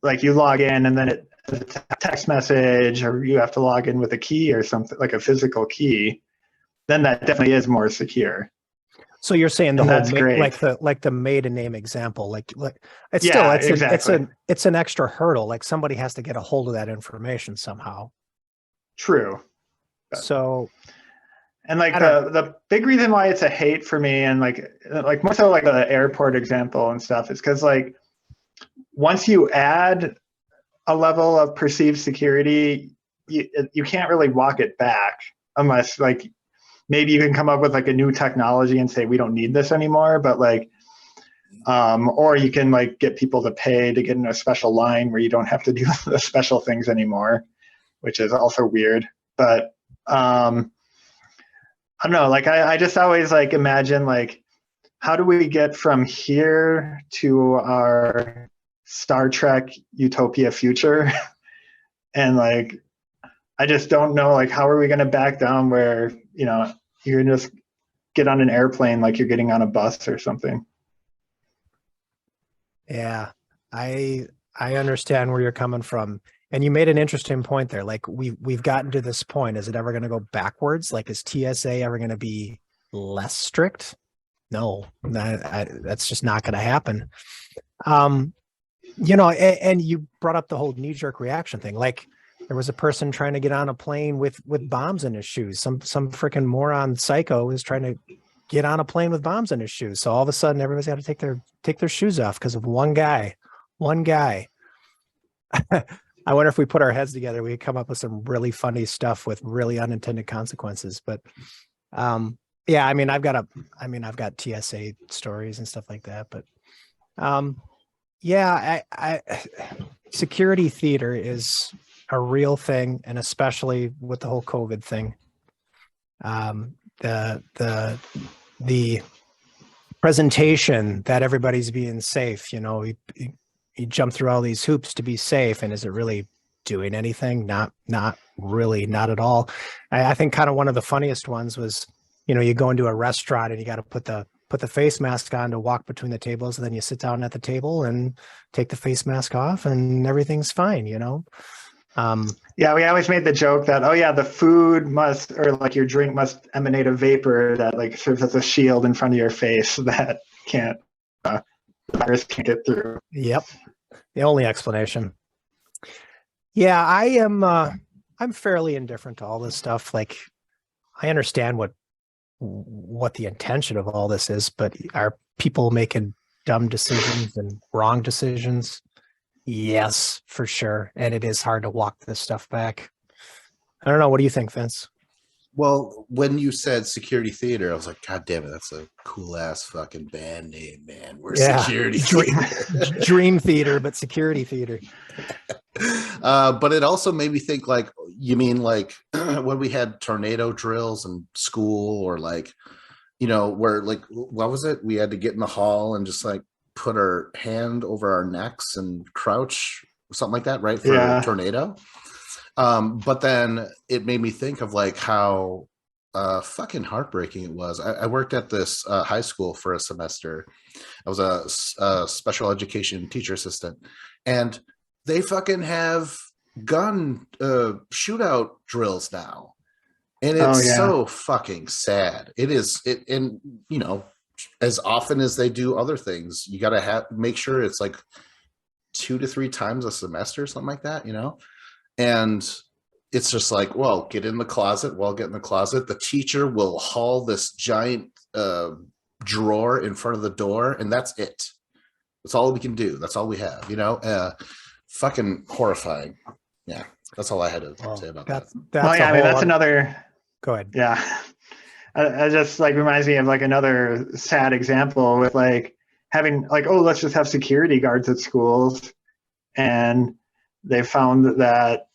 like you log in and then a text message, or you have to log in with a key or something, like a physical key, then that definitely is more secure. So you're saying that's great. like the maiden name example, like it's exactly. It's an extra hurdle. Like somebody has to get a hold of that information somehow. True. So, and like the big reason why it's a hate for me, and like more so like the airport example and stuff, is because like once you add a level of perceived security, you can't really walk it back unless like maybe you can come up with like a new technology and say we don't need this anymore. But like or you can like get people to pay to get in a special line where you don't have to do the special things anymore, which is also weird. But I don't know, like I just always like imagine like how do we get from here to our Star Trek utopia future? And like I just don't know, like how are we going to back down where you can just get on an airplane like you're getting on a bus or something. Yeah, I understand where you're coming from. And you made an interesting point there. Like we've gotten to this point. Is it ever going to go backwards? Like is TSA ever going to be less strict? No, that's just not going to happen. And you brought up the whole knee-jerk reaction thing. Like there was a person trying to get on a plane with bombs in his shoes. Some freaking moron psycho is trying to get on a plane with bombs in his shoes. So all of a sudden everybody's got to take their shoes off because of one guy. I wonder if we put our heads together, we could come up with some really funny stuff with really unintended consequences. But yeah, I mean, I've got TSA stories and stuff like that. But yeah, I security theater is a real thing, and especially with the whole COVID thing. The presentation that everybody's being safe, you know, you jump through all these hoops to be safe, and is it really doing anything? Not really, not at all. I think kind of one of the funniest ones was, you know, you go into a restaurant and you got to put the face mask on to walk between the tables, and then you sit down at the table and take the face mask off and everything's fine, you know. Yeah, we always made the joke that, oh yeah, the food must, or like your drink must emanate a vapor that like serves as a shield in front of your face that can't, the virus can't get through. Yep. The only explanation. Yeah, I'm fairly indifferent to all this stuff. Like, I understand what the intention of all this is, but are people making dumb decisions and wrong decisions? Yes, for sure. And it is hard to walk this stuff back. I don't know. What do you think, Vince? Well, when you said security theater, I was like, God damn it, that's a cool ass fucking band name, man. We're security theater. Dream theater, but security theater. But it also made me think, like, you mean like when we had tornado drills in school, or like, you know, where like, what was it? We had to get in the hall and just like put our hand over our necks and crouch, something like that, right? For a tornado. But then it made me think of like how fucking heartbreaking it was. I worked at this high school for a semester. I was a special education teacher assistant, and they fucking have gun shootout drills now. And it's so fucking sad. It is. And you know, as often as they do other things, you got to make sure it's like 2 to 3 times a semester, something like that, you know? And it's just like, well, get in the closet. Well, get in the closet. The teacher will haul this giant drawer in front of the door, and that's it. That's all we can do. That's all we have, you know? Fucking horrifying. Yeah, that's all I had to say about that. That's another... Go ahead. Yeah. It just like reminds me of like another sad example with like having like, oh, let's just have security guards at schools. And they found that,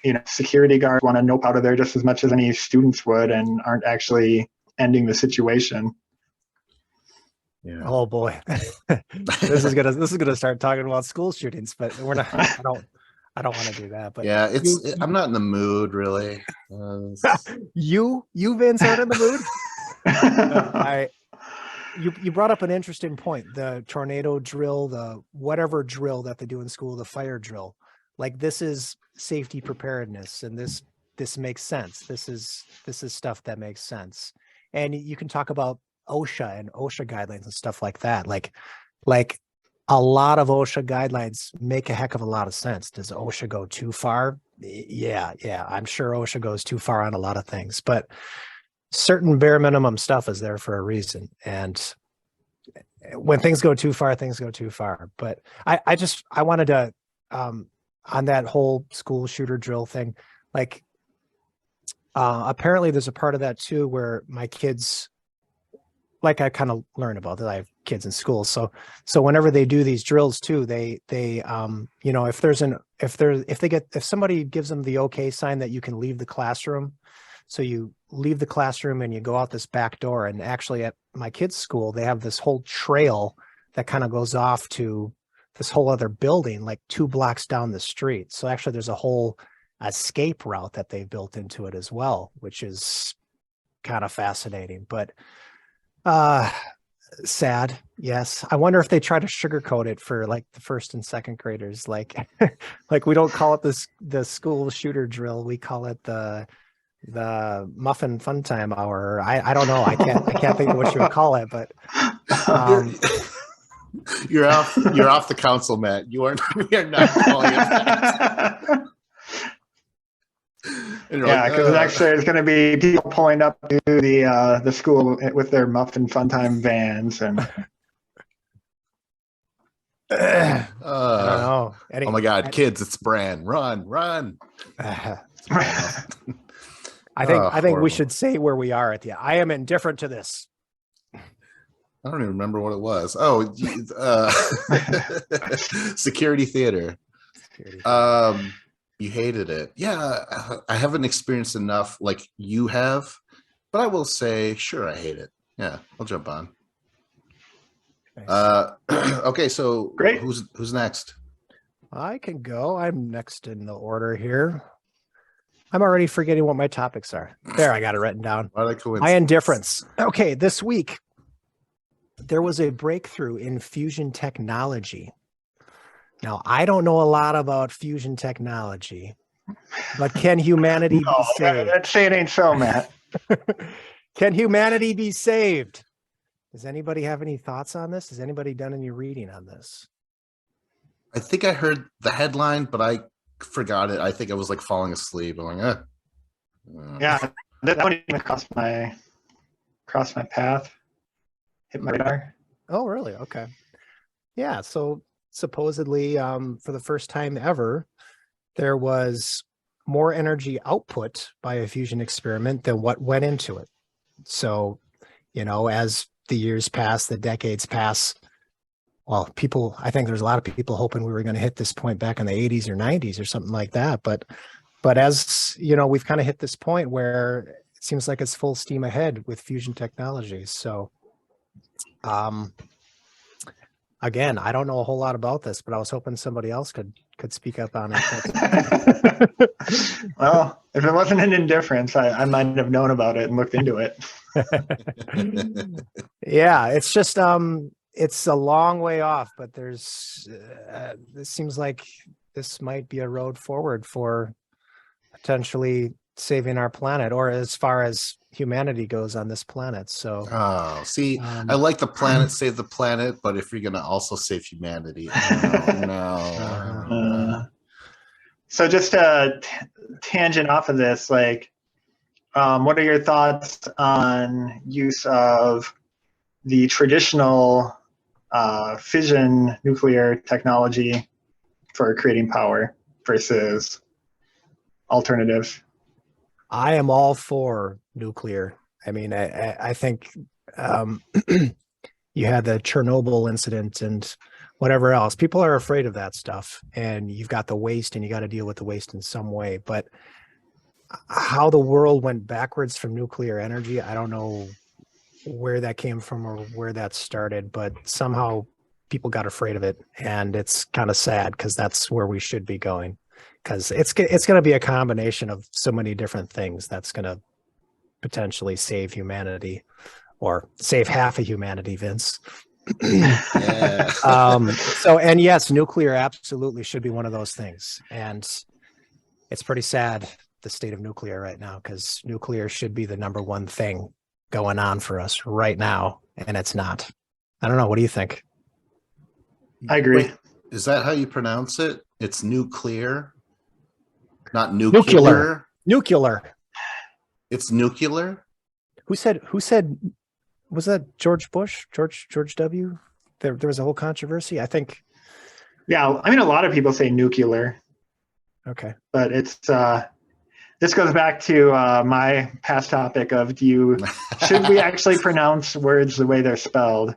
you know, security guards want to nope out of there just as much as any students would, and aren't actually ending the situation. Yeah. Oh boy. This is gonna start talking about school shootings, but we're not. I don't want to do that. But yeah, I'm not in the mood really. You Vince, aren't in the mood. You brought up an interesting point. The tornado drill, the whatever drill that they do in school, the fire drill. Like, this is safety preparedness, and this makes sense. This is stuff that makes sense. And you can talk about OSHA and OSHA guidelines and stuff like that. Like a lot of OSHA guidelines make a heck of a lot of sense. Does OSHA go too far? Yeah. I'm sure OSHA goes too far on a lot of things, but certain bare minimum stuff is there for a reason. And when things go too far, things go too far. But I wanted to, on that whole school shooter drill thing, like, apparently there's a part of that too, where my kids, like, I kind of learn about that. I have kids in school. So whenever they do these drills too, they you know, if somebody gives them the okay sign that you can leave the classroom, so you leave the classroom and you go out this back door. And actually at my kids' school, they have this whole trail that kind of goes off to this whole other building, like 2 blocks down the street. So actually there's a whole escape route that they've built into it as well, which is kind of fascinating. But sad. Yes. I wonder if they try to sugarcoat it for like the 1st and 2nd graders. Like, like, we don't call it the school shooter drill. We call it the muffin fun time hour. I don't know. I can't think of what you would call it, but you're off the council, Matt. We are not calling it that. Yeah, because actually it's going to be people pulling up to the school with their muffin fun time vans, and I don't Uh, know. oh my God, kids! It's Bran. Run, run! I think we horrible. should say where we are at the. I am indifferent to this. I don't even remember what it was. Oh, security theater. You hated it. Yeah, I haven't experienced enough like you have, but I will say, sure, I hate it. Yeah, I'll jump on. Nice. Okay, so Great. Who's next? I can go. I'm next in the order here. I'm already forgetting what my topics are. There, I got it written down. What a coincidence. My indifference. Okay, this week there was a breakthrough in fusion technology. Now, I don't know a lot about fusion technology, but can humanity be saved? Let's say it ain't so, Matt. Can humanity be saved? Does anybody have any thoughts on this? Has anybody done any reading on this? I think I heard the headline, but I forgot it. I think I was like falling asleep. I'm like, Yeah, that wouldn't even cross my path. Hit my radar. Oh, really? Okay. Yeah. So supposedly, for the first time ever, there was more energy output by a fusion experiment than what went into it. So, as the years pass, the decades pass, well, I think there's a lot of people hoping we were going to hit this point back in the 80s or 90s or something like that. But as we've kind of hit this point where it seems like it's full steam ahead with fusion technologies. So, again, I don't know a whole lot about this, but I was hoping somebody else could speak up on it. Well, if it wasn't an indifference, I might have known about it and looked into it. Yeah, it's just it's a long way off, but there's this seems like this might be a road forward for potentially saving our planet, or as far as humanity goes on this planet. So see, I like the planet, save the planet, but if you're gonna also save humanity, no. So just a tangent off of this, like, what are your thoughts on use of the traditional fission nuclear technology for creating power versus alternatives? I am all for nuclear. I mean, I think you had the Chernobyl incident and whatever else. People are afraid of that stuff, and you've got the waste, and you got to deal with the waste in some way. But how the world went backwards from nuclear energy, I don't know where that came from or where that started, but somehow people got afraid of it, and it's kind of sad because that's where we should be going. Because it's going to be a combination of so many different things that's going to potentially save humanity, or save half of humanity, Vince. Yeah. And yes, nuclear absolutely should be one of those things. And it's pretty sad, the state of nuclear right now, because nuclear should be the number one thing going on for us right now, and it's not. I don't know. What do you think? I agree. Wait, is that how you pronounce it? It's nuclear, not nuclear. Nuclear. It's nuclear. Who said? Was that George Bush? George W? There was a whole controversy, I think. Yeah, I mean, a lot of people say nuclear. Okay. But it's this goes back to my past topic of should we actually pronounce words the way they're spelled?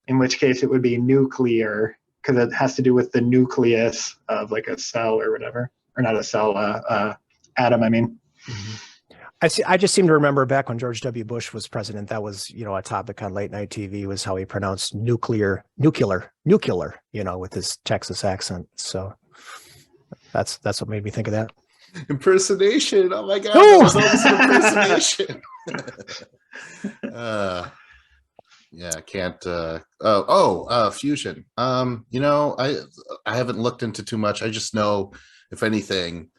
In which case it would be nuclear, because it has to do with the nucleus of like a cell or whatever. Or not a cell, atom, I mean. Mm-hmm. I just seem to remember back when George W. Bush was president, that was, a topic on late night TV, was how he pronounced nuclear, with his Texas accent. So that's what made me think of that. Impersonation. Oh my God. That was almost an impersonation. Yeah, I can't. Fusion. I haven't looked into too much. I just know, if anything,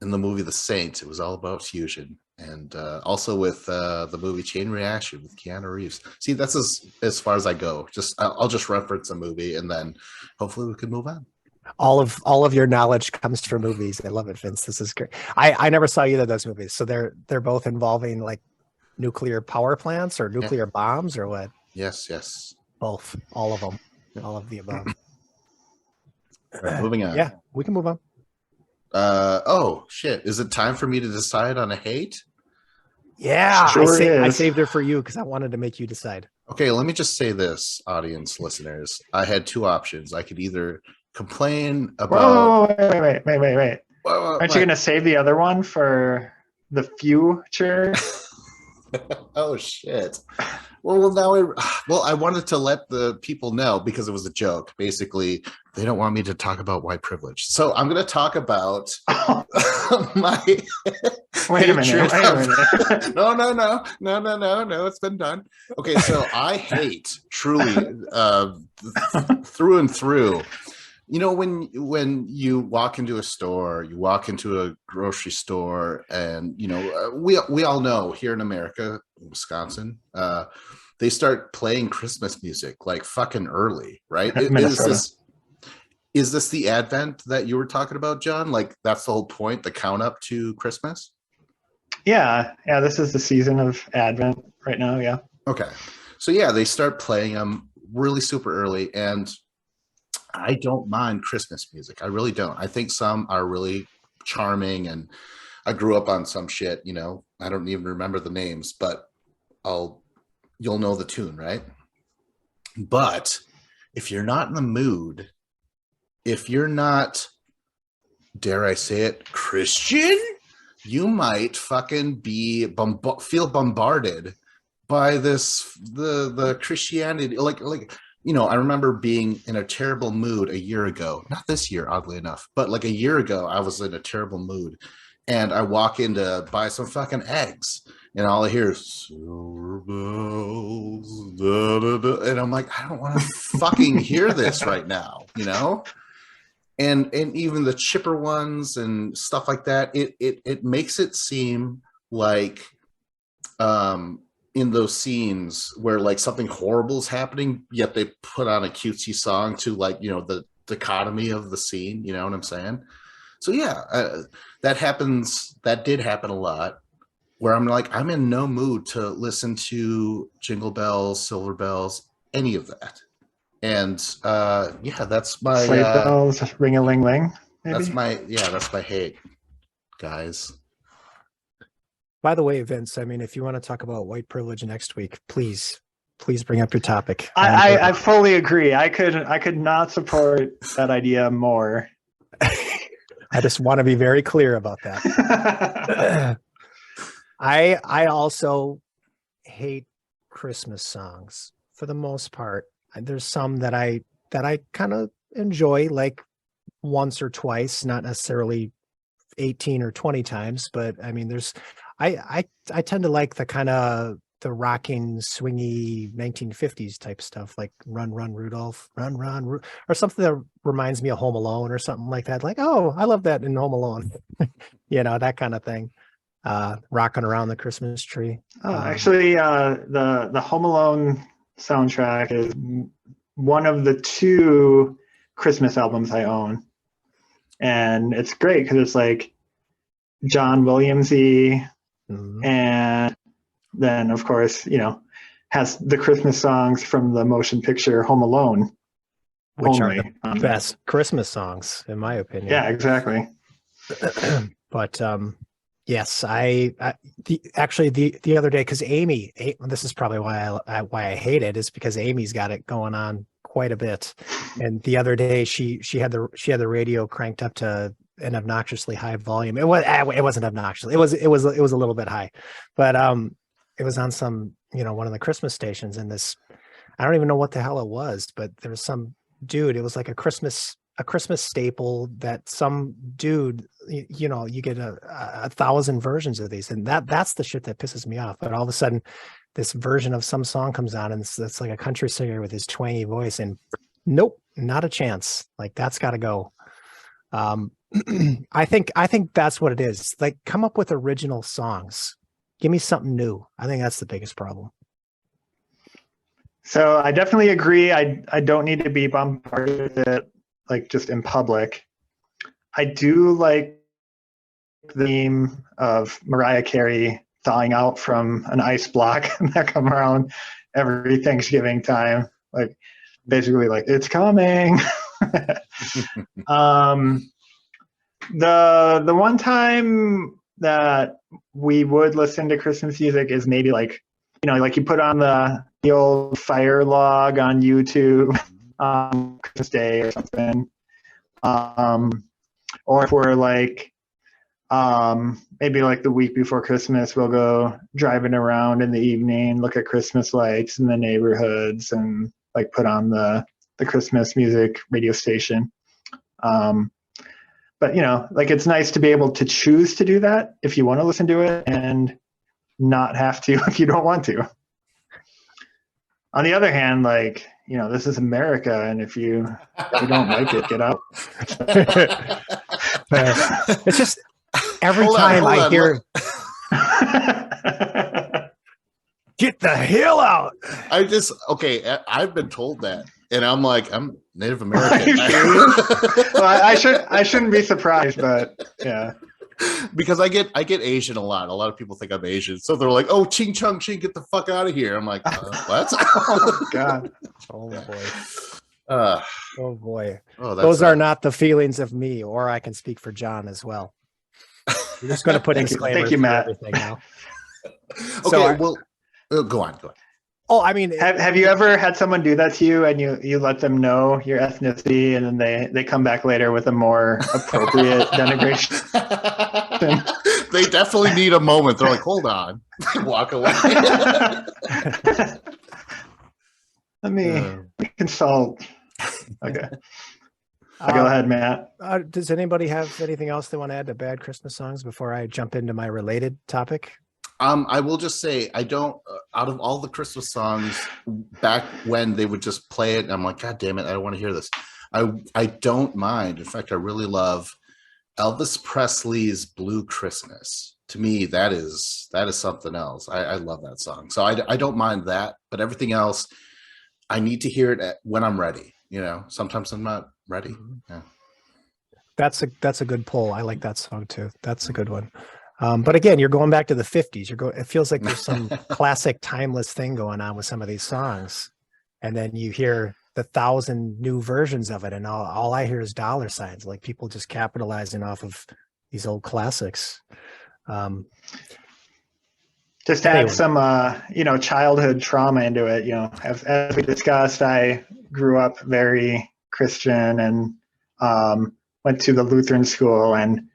in the movie The Saint, it was all about fusion, and also with the movie Chain Reaction with Keanu Reeves. See, that's as far as I go. I'll just reference a movie, and then hopefully we can move on. All of your knowledge comes from movies. I love it, Vince. This is great. I never saw either of those movies, so they're both involving like nuclear power plants or nuclear bombs or what? Yes. Both, all of them. All of the above. All right, moving on. Yeah, we can move on. Oh shit! Is it time for me to decide on a hate? Yeah, Sure I is. saved her for you because I wanted to make you decide. Okay, let me just say this, audience listeners. I had two options. I could either complain about. Whoa, wait. Aren't you going to save the other one for the future? Oh shit! Well, now I wanted to let the people know because it was a joke. Basically, they don't want me to talk about white privilege, so I'm going to talk about my. Wait a minute. No. It's been done. Okay, so I hate truly through and through. You know, when you walk into a store, you walk into a grocery store, and you know we all know here in America, Wisconsin, they start playing Christmas music like fucking early, right? Is this the Advent that you were talking about, John? Like that's the whole point, the count up to Christmas? Yeah. This is the season of Advent right now. Yeah. Okay, so yeah, they start playing them really super early, and I don't mind Christmas music. I really don't. I think some are really charming, and I grew up on some shit, you know. I don't even remember the names, but you'll know the tune, right? But if you're not in the mood, if you're not, dare I say it, Christian, you might fucking be feel bombarded by the Christianity, like you know, I remember being in a terrible mood a year ago. Not this year, oddly enough, but like a year ago, I was in a terrible mood. And I walk in to buy some fucking eggs. And all I hear is, silver bells, da, da, da. And I'm like, I don't want to fucking hear this right now, you know? And even the chipper ones and stuff like that, it makes it seem like in those scenes where like something horrible is happening, yet they put on a cutesy song to like, you know, the dichotomy of the scene, you know what I'm saying? So yeah, that did happen a lot, where I'm like, I'm in no mood to listen to Jingle Bells, Silver Bells, any of that. And yeah, that's my Sleigh bells, ring-a-ling-ling. Maybe? that's my hate, guys. By the way, Vince, I mean, if you want to talk about white privilege next week, please bring up your topic. I fully agree. I could not support that idea more. I just want to be very clear about that. I also hate Christmas songs for the most part. There's some that I kind of enjoy, like once or twice, not necessarily 18 or 20 times, but I mean, I tend to like the kind of the rocking, swingy 1950s type stuff, like Run, Run, Rudolph, Run, Run, or something that reminds me of Home Alone or something like that. Like, oh, I love that in Home Alone, you know, that kind of thing. Rocking around the Christmas tree. Actually, the Home Alone soundtrack is one of the 2 Christmas albums I own, and it's great because it's like John Williamsy, and then of course, you know, has the Christmas songs from the motion picture Home Alone, which are the best Christmas songs, in my opinion. Yeah, exactly. But yes, actually the other day, because Amy, this is probably why I hate it, is because Amy's got it going on quite a bit. And the other day she had the radio cranked up to an obnoxiously high volume. It wasn't obnoxious. It was a little bit high, but it was on some, you know, one of the Christmas stations, and this, I don't even know what the hell it was, but there was some dude. It was like a Christmas staple that some dude, you know, you get a 1,000 versions of these, and that's the shit that pisses me off. But all of a sudden, this version of some song comes on, and it's like a country singer with his twangy voice, and nope, not a chance. Like, that's got to go. I think that's what it is. Like, come up with original songs. Give me something new. I think that's the biggest problem. So I definitely agree. I don't need to be bombarded with it, like just in public. I do like the theme of Mariah Carey thawing out from an ice block that come around every Thanksgiving time. Like, basically like, it's coming. The one time that we would listen to Christmas music is maybe like, like you put on the old fire log on YouTube on Christmas Day or something. Or if we're like, maybe like the week before Christmas, we'll go driving around in the evening, look at Christmas lights in the neighborhoods, and like put on the Christmas music radio station. But like it's nice to be able to choose to do that if you want to listen to it, and not have to if you don't want to. On the other hand, like, this is America, and if you don't like it, get out. It's just every Hold time on, I hear get the hell out. I've been told that, and I'm like, I'm Native American. Well, I shouldn't be surprised, but yeah. Because I get Asian a lot. A lot of people think I'm Asian, so they're like, "Oh, ching chung ching, get the fuck out of here." I'm like, what? Oh God. Oh boy. Uh, Oh boy. oh, Those are not the feelings of me, or I can speak for John as well. We're just going to put disclaimers. Thank you, Matt. Everything now. Okay, go on. Oh, I mean, have you ever had someone do that to you, and you let them know your ethnicity, and then they come back later with a more appropriate denigration? They definitely need a moment. They're like, hold on, walk away. Let me consult. Okay. Go ahead, Matt. Does anybody have anything else they want to add to bad Christmas songs before I jump into my related topic? I will just say, I don't, out of all the Christmas songs back when they would just play it, and I'm like, God damn it, I don't want to hear this. I don't mind. In fact, I really love Elvis Presley's Blue Christmas. To me, that is something else. I love that song. So I don't mind that, but everything else, I need to hear it when I'm ready. Sometimes I'm not ready. Yeah. That's a good pull. I like that song too. That's a good one. But again, you're going back to the 50s. It feels like there's some classic timeless thing going on with some of these songs. And then you hear the 1,000 new versions of it, and all I hear is dollar signs, like people just capitalizing off of these old classics. Just to add some, childhood trauma into it. As we discussed, I grew up very Christian and went to the Lutheran school, and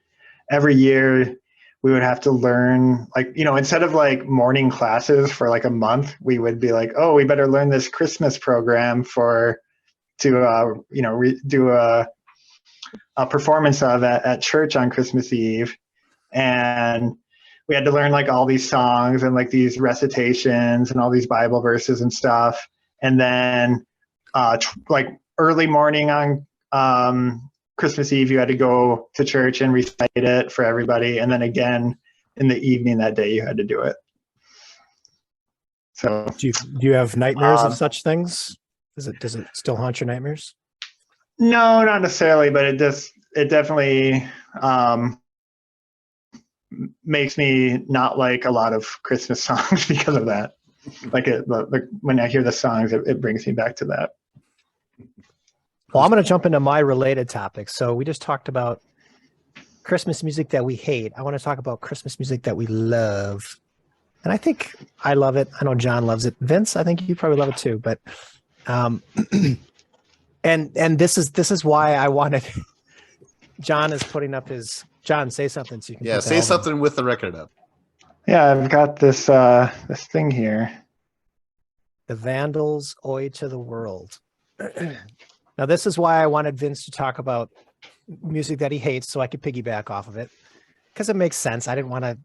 every year we would have to learn, like, instead of like morning classes for like a month, we would be like, oh, we better learn this Christmas program to do a performance of at church on Christmas Eve. And we had to learn like all these songs and like these recitations and all these Bible verses and stuff. And then like early morning on Christmas Eve, you had to go to church and recite it for everybody. And then again in the evening that day, you had to do it. So do you have nightmares of such things? Does it still haunt your nightmares? No, not necessarily, but it definitely makes me not like a lot of Christmas songs because of that. Like when I hear the songs, it brings me back to that. Well, I'm going to jump into my related topic. So we just talked about Christmas music that we hate. I want to talk about Christmas music that we love. And I think I love it. I know John loves it. Vince, I think you probably love it too. But and this is why I wanted John is putting up his John, say something so you can say something with the record up. Yeah, I've got this this thing here. The Vandals Oi to the World. Now, this is why I wanted Vince to talk about music that he hates so I could piggyback off of it, because it makes sense. I didn't want to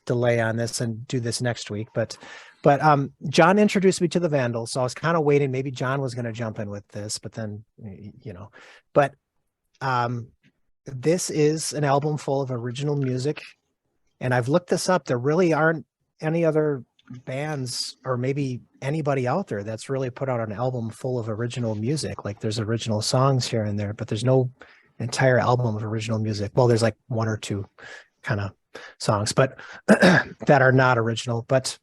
delay on this and do this next week, but John introduced me to the Vandals, so I was kind of waiting. Maybe John was going to jump in with this, but then, this is an album full of original music, and I've looked this up. There really aren't any other bands or maybe anybody out there that's really put out an album full of original music. Like, there's original songs here and there, but there's no entire album of original music. Well, there's like one or two kind of songs, but that are not original. But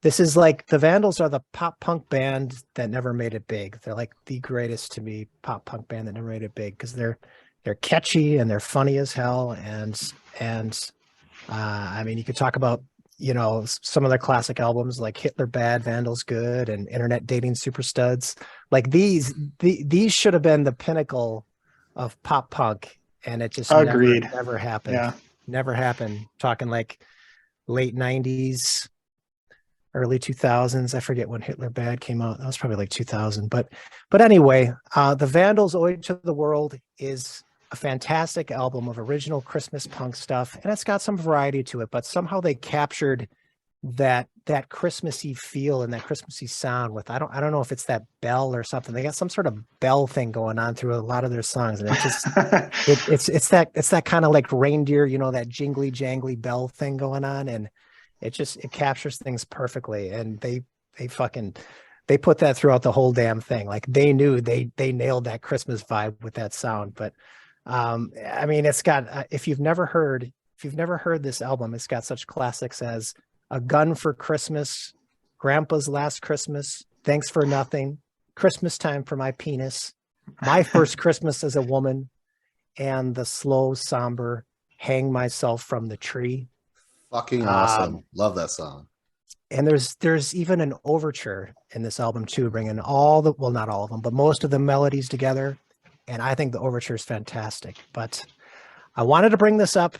This is like the Vandals are the pop punk band that never made it big. They're like the greatest to me pop punk band that never made it big because they're catchy and they're funny as hell. And I mean, you could talk about, some of their classic albums like Hitler Bad, Vandals Good, and Internet Dating Super Studs. Like these should have been the pinnacle of pop punk, and it just Agreed. never happened. Yeah. Never happened. Talking like late 90s, early 2000s. I forget when Hitler Bad came out. That was probably like 2000. But anyway, the Vandals Oi to the World is a fantastic album of original Christmas punk stuff, and it's got some variety to it, but somehow they captured that Christmassy feel and that Christmassy sound with, I don't know if it's that bell or something. They got some sort of bell thing going on through a lot of their songs, and it's that kind of like reindeer, that jingly jangly bell thing going on, and it captures things perfectly. And they put that throughout the whole damn thing. Like they knew they nailed that Christmas vibe with that sound. But I mean, it's got, if you've never heard this album, it's got such classics as A Gun for Christmas, Grandpa's Last Christmas, Thanks for Nothing, Christmas Time for My Penis, My First Christmas as a Woman, and the slow, somber Hang Myself from the Tree. Fucking awesome. Love that song. And there's even an overture in this album too, bringing not all of them, but most of the melodies together. And I think the overture is fantastic. But I wanted to bring this up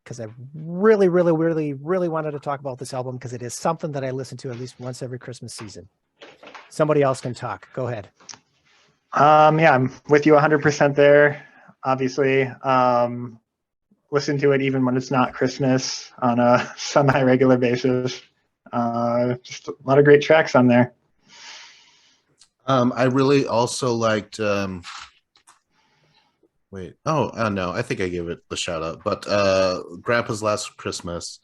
because I really, really, really, really wanted to talk about this album because it is something that I listen to at least once every Christmas season. Somebody else can talk. Go ahead. Yeah, I'm with you 100% there. Obviously, listen to it even when it's not Christmas on a semi-regular basis. Just a lot of great tracks on there. I really also liked no, I think I gave it the shout out, but Grandpa's Last Christmas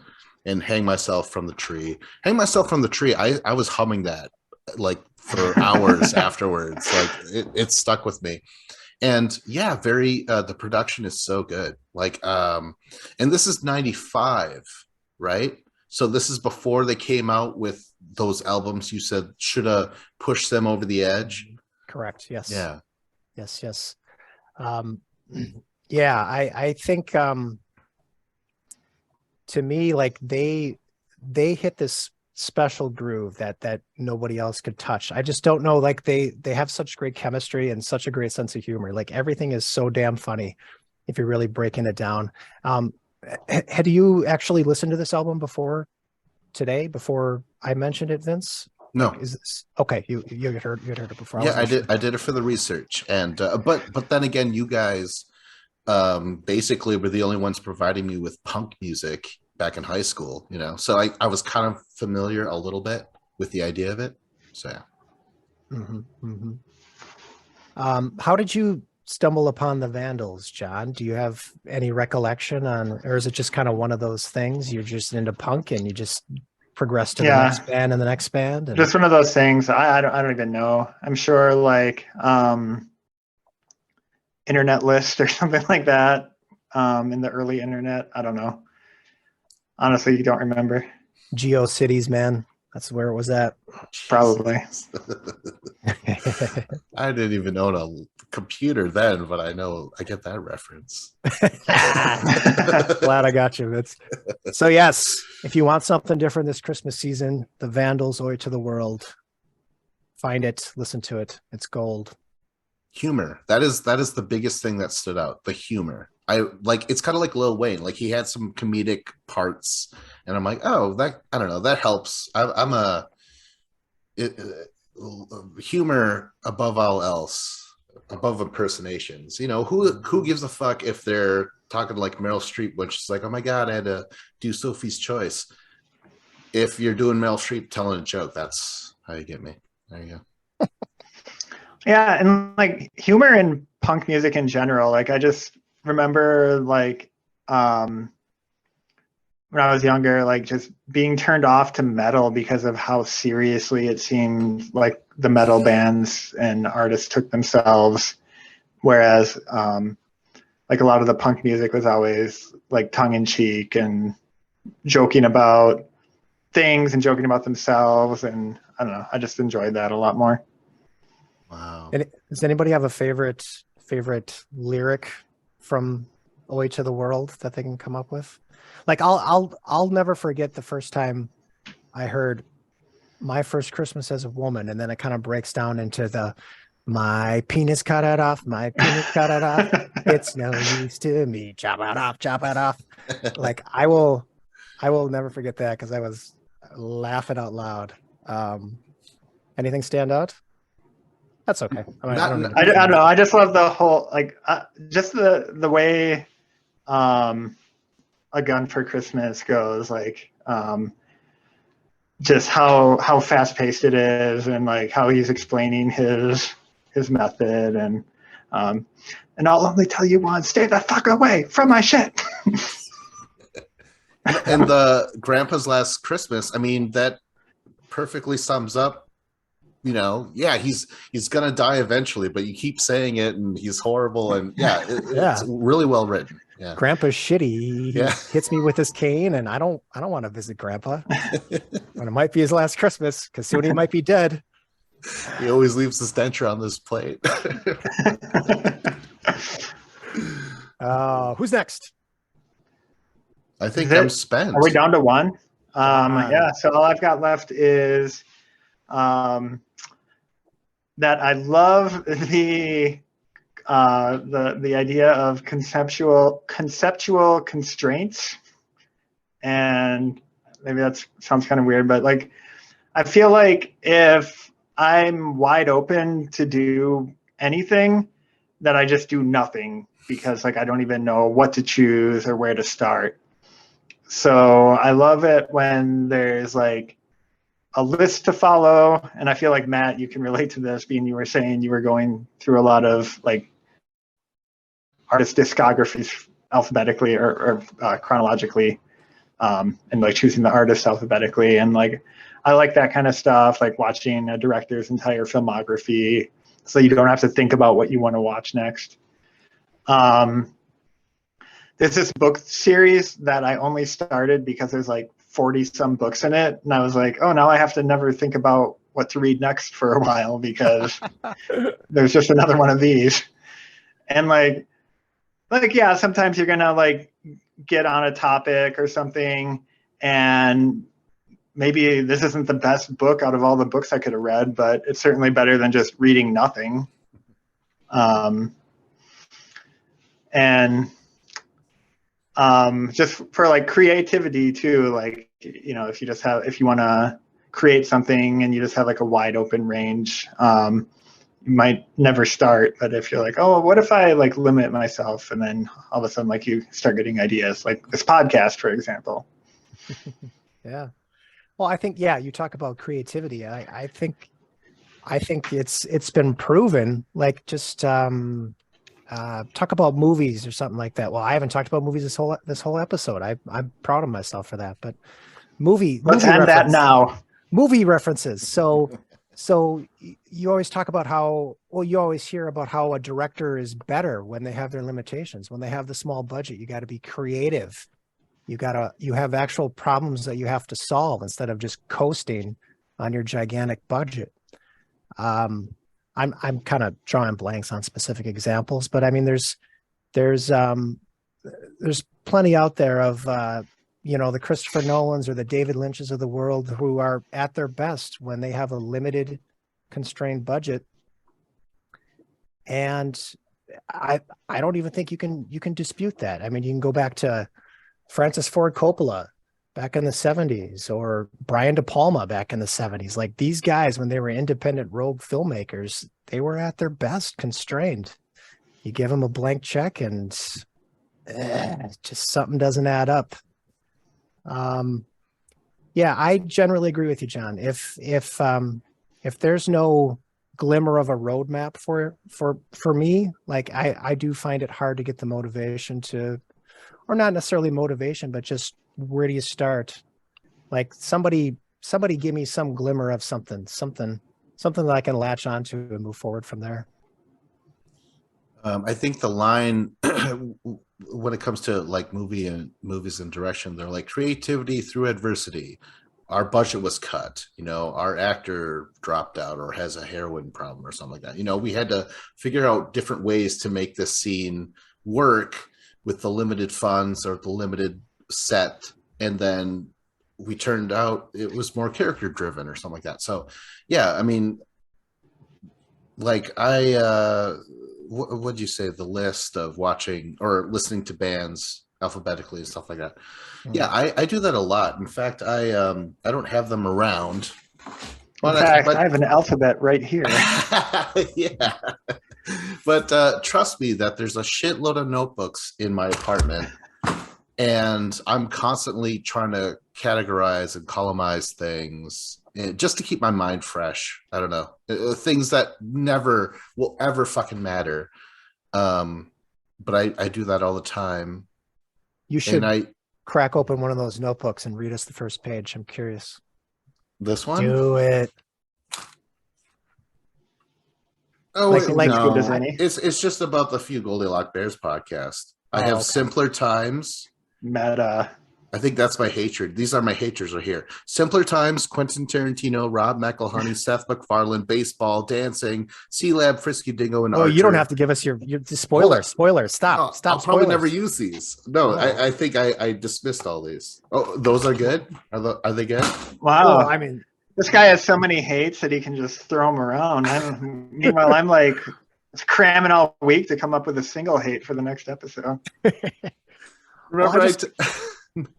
and Hang Myself from the Tree. Hang Myself from the Tree, I was humming that like for hours afterwards. Like it stuck with me. And yeah, the production is so good. Like and this is 95, right? So this is before they came out with those albums you said should have pushed them over the edge. Correct. Yes. Yeah. Yes. Yeah, I think to me, like they hit this special groove that nobody else could touch. I just don't know, like they have such great chemistry and such a great sense of humor. Like everything is so damn funny if you're really breaking it down. Had you actually listened to this album before I mentioned it, Vince? No. Like, is this okay? You had heard it before? Yeah, I did. I did it for the research, and but then again, you guys basically were the only ones providing me with punk music back in high school. So I was kind of familiar a little bit with the idea of it. So yeah. Mm-hmm. How did you stumble upon the Vandals, John? Do you have any recollection or is it just kind of one of those things? You're just into punk and you just progress to the next band and the next band? And... Just one of those things. I don't even know. I'm sure like internet list or something like that in the early internet. I don't know. Honestly, you don't remember. GeoCities, man. That's where it was at. Probably. I didn't even own a computer then, but I get that reference. Glad I got you, Vince. So yes, if you want something different this Christmas season, the Vandals Oi to the World. Find it, listen to it. It's gold. Humor. That is the biggest thing that stood out. The humor. It's kind of like Lil Wayne. Like he had some comedic parts, and I'm like, oh, that I don't know, that helps. Humor above all else, above impersonations. Who gives a fuck if they're talking like Meryl Streep when she's like, oh my god, I had to do Sophie's Choice. If you're doing Meryl Streep telling a joke, that's how you get me. There you go. Yeah, and like humor in punk music in general, like I just remember like when I was younger, like just being turned off to metal because of how seriously it seemed like the metal bands and artists took themselves, whereas like a lot of the punk music was always like tongue in cheek and joking about things and joking about themselves, and I don't know, I just enjoyed that a lot more. Wow. And does anybody have a favorite lyric from Oi to the World that they can come up with? Like I'll never forget the first time I heard My First Christmas as a Woman, and then it kind of breaks down into the my penis cut it off, my penis cut it off. It's no use to me. Chop it off, chop it off. Like I will never forget that because I was laughing out loud. Anything stand out? That's okay. I don't need I don't know. I just love the whole, like, just the way A Gun for Christmas goes, like, just how fast paced it is, and like how he's explaining his method, and I'll only tell you once, stay the fuck away from my shit. And the Grandpa's Last Christmas, I mean, that perfectly sums up, yeah, he's gonna die eventually, but you keep saying it, and he's horrible, and it's really well written. Yeah, Grandpa's shitty. He Yeah. hits me with his cane, and I don't want to visit Grandpa. And it might be his last Christmas because soon he might be dead. He always leaves his denture on this plate. Who's next? I think I'm spent. Are we down to one? Done. Yeah. So all I've got left is that I love the idea of conceptual constraints, and maybe that sounds kind of weird, but like I feel like if I'm wide open to do anything, that I just do nothing because like I don't even know what to choose or where to start. So I love it when there's like a list to follow, and I feel like Matt, you can relate to this, being you were saying you were going through a lot of like artist discographies alphabetically or chronologically, and like choosing the artist alphabetically, and like I like that kind of stuff, like watching a director's entire filmography so you don't have to think about what you want to watch next. There's this book series that I only started because there's like 40 some books in it, and I was like, oh, now I have to never think about what to read next for a while because there's just another one of these. And like yeah, sometimes you're gonna like get on a topic or something, and maybe this isn't the best book out of all the books I could have read, but it's certainly better than just reading nothing. And just for like creativity too, like, if you want to create something and you just have like a wide open range, you might never start, but if you're like, oh, what if I like limit myself, and then all of a sudden like you start getting ideas, like this podcast, for example. Yeah. Well, I think, you talk about creativity. I think it's been proven, like just talk about movies or something like that. Well, I haven't talked about movies this whole episode. I'm proud of myself for that, but Let's end that now. Movie references. So you always talk about you always hear about how a director is better when they have their limitations. When they have the small budget, you got to be creative. You have actual problems that you have to solve instead of just coasting on your gigantic budget. I'm kind of drawing blanks on specific examples, but I mean, there's plenty out there of, the Christopher Nolans or the David Lynches of the world who are at their best when they have a limited, constrained budget. And I don't even think you can dispute that. I mean, you can go back to Francis Ford Coppola back in the 70s, or Brian De Palma back in the 70s. Like these guys, when they were independent rogue filmmakers, they were at their best constrained. You give them a blank check and just something doesn't add up. I generally agree with you, John. If there's no glimmer of a roadmap for me, like I do find it hard to get the motivation to, or not necessarily motivation, but just where do you start? Like somebody give me some glimmer of something that I can latch onto and move forward from there. I think the line when it comes to like movies and direction, they're like creativity through adversity, our budget was cut, our actor dropped out or has a heroin problem or something like that. We had to figure out different ways to make this scene work with the limited funds or the limited set. And then we turned out it was more character driven or something like that. So yeah, I mean, like what'd you say? The list of watching or listening to bands alphabetically and stuff like that. Yeah, I do that a lot. In fact, I don't have them around. In fact, I have an alphabet right here. Yeah. But trust me that there's a shitload of notebooks in my apartment, and I'm constantly trying to categorize and columnize things just to keep my mind fresh. I don't know. Things that never will ever fucking matter. But I do that all the time. You should crack open one of those notebooks and read us the first page. I'm curious. This one? Do it. Oh, Like no. does any? It's just about the Few Goldilock Bears podcast. I have Simpler Times. Meta. I think that's my hatred. These are my haters right here. Simpler Times, Quentin Tarantino, Rob McElhenney, Seth MacFarlane, baseball, dancing, C-Lab, Frisky Dingo, and Archer. You don't have to give us your spoiler. Spoiler. Stop. I'll Spoilers. probably never use these. No, I think I dismissed all these. Oh, those are good? Are they good? Wow. Well, I mean, this guy has so many hates that he can just throw them around. Meanwhile, I'm like cramming all week to come up with a single hate for the next episode. Remember,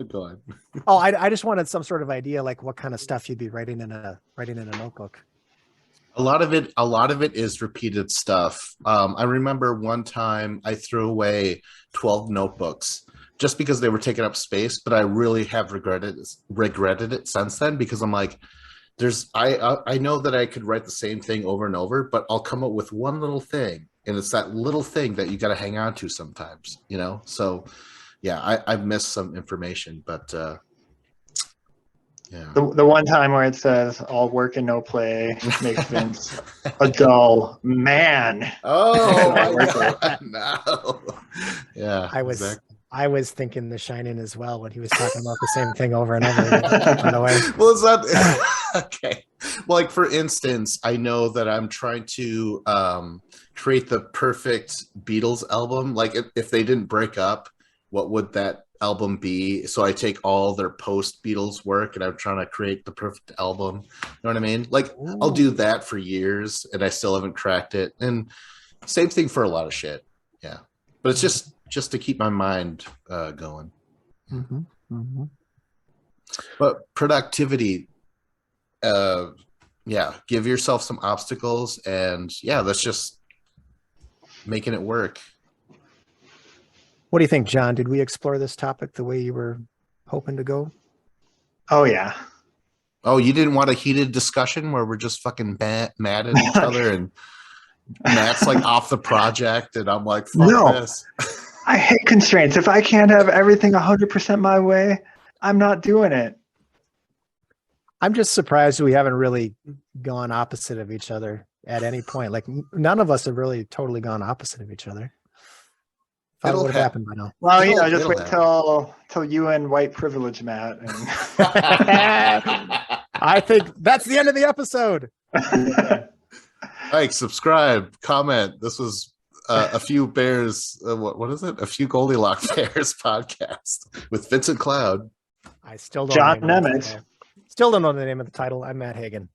go on. Oh, I just wanted some sort of idea, like what kind of stuff you'd be writing in a notebook. A lot of it is repeated stuff. I remember one time I threw away 12 notebooks just because they were taking up space, but I really have regretted it since then, because I'm like, I know that I could write the same thing over and over, but I'll come up with one little thing, and it's that little thing that you got to hang on to sometimes, So yeah, I've missed some information, but yeah. The one time where it says all work and no play makes Vince a dull man. Oh my God, no. Yeah, I was thinking The Shining as well when he was talking about the same thing over and over again. By the way. Well, it's not okay. Well, like for instance, I know that I'm trying to create the perfect Beatles album. Like if they didn't break up, what would that album be? So I take all their post Beatles work and I'm trying to create the perfect album. You know what I mean? Like Ooh. I'll do that for years and I still haven't cracked it. And same thing for a lot of shit. Yeah. But it's just to keep my mind going. Mm-hmm. Mm-hmm. But productivity, give yourself some obstacles, and that's just making it work. What do you think, John? Did we explore this topic the way you were hoping to go? Oh yeah. Oh, you didn't want a heated discussion where we're just fucking mad at each other and Matt's like off the project and I'm like, fuck this. I hate constraints. If I can't have everything 100% my way, I'm not doing it. I'm just surprised we haven't really gone opposite of each other at any point. Like none of us have really totally gone opposite of each other. Thought it would have happened by now. Well, just wait till you and white privilege, Matt. And... I think that's the end of the episode. Like, subscribe, comment. This was a few bears. What is it? A few Goldilock Bears podcast with Vincent Cloud. I still don't. John Nemeth. Still don't know the name of the title. I'm Matt Hagen.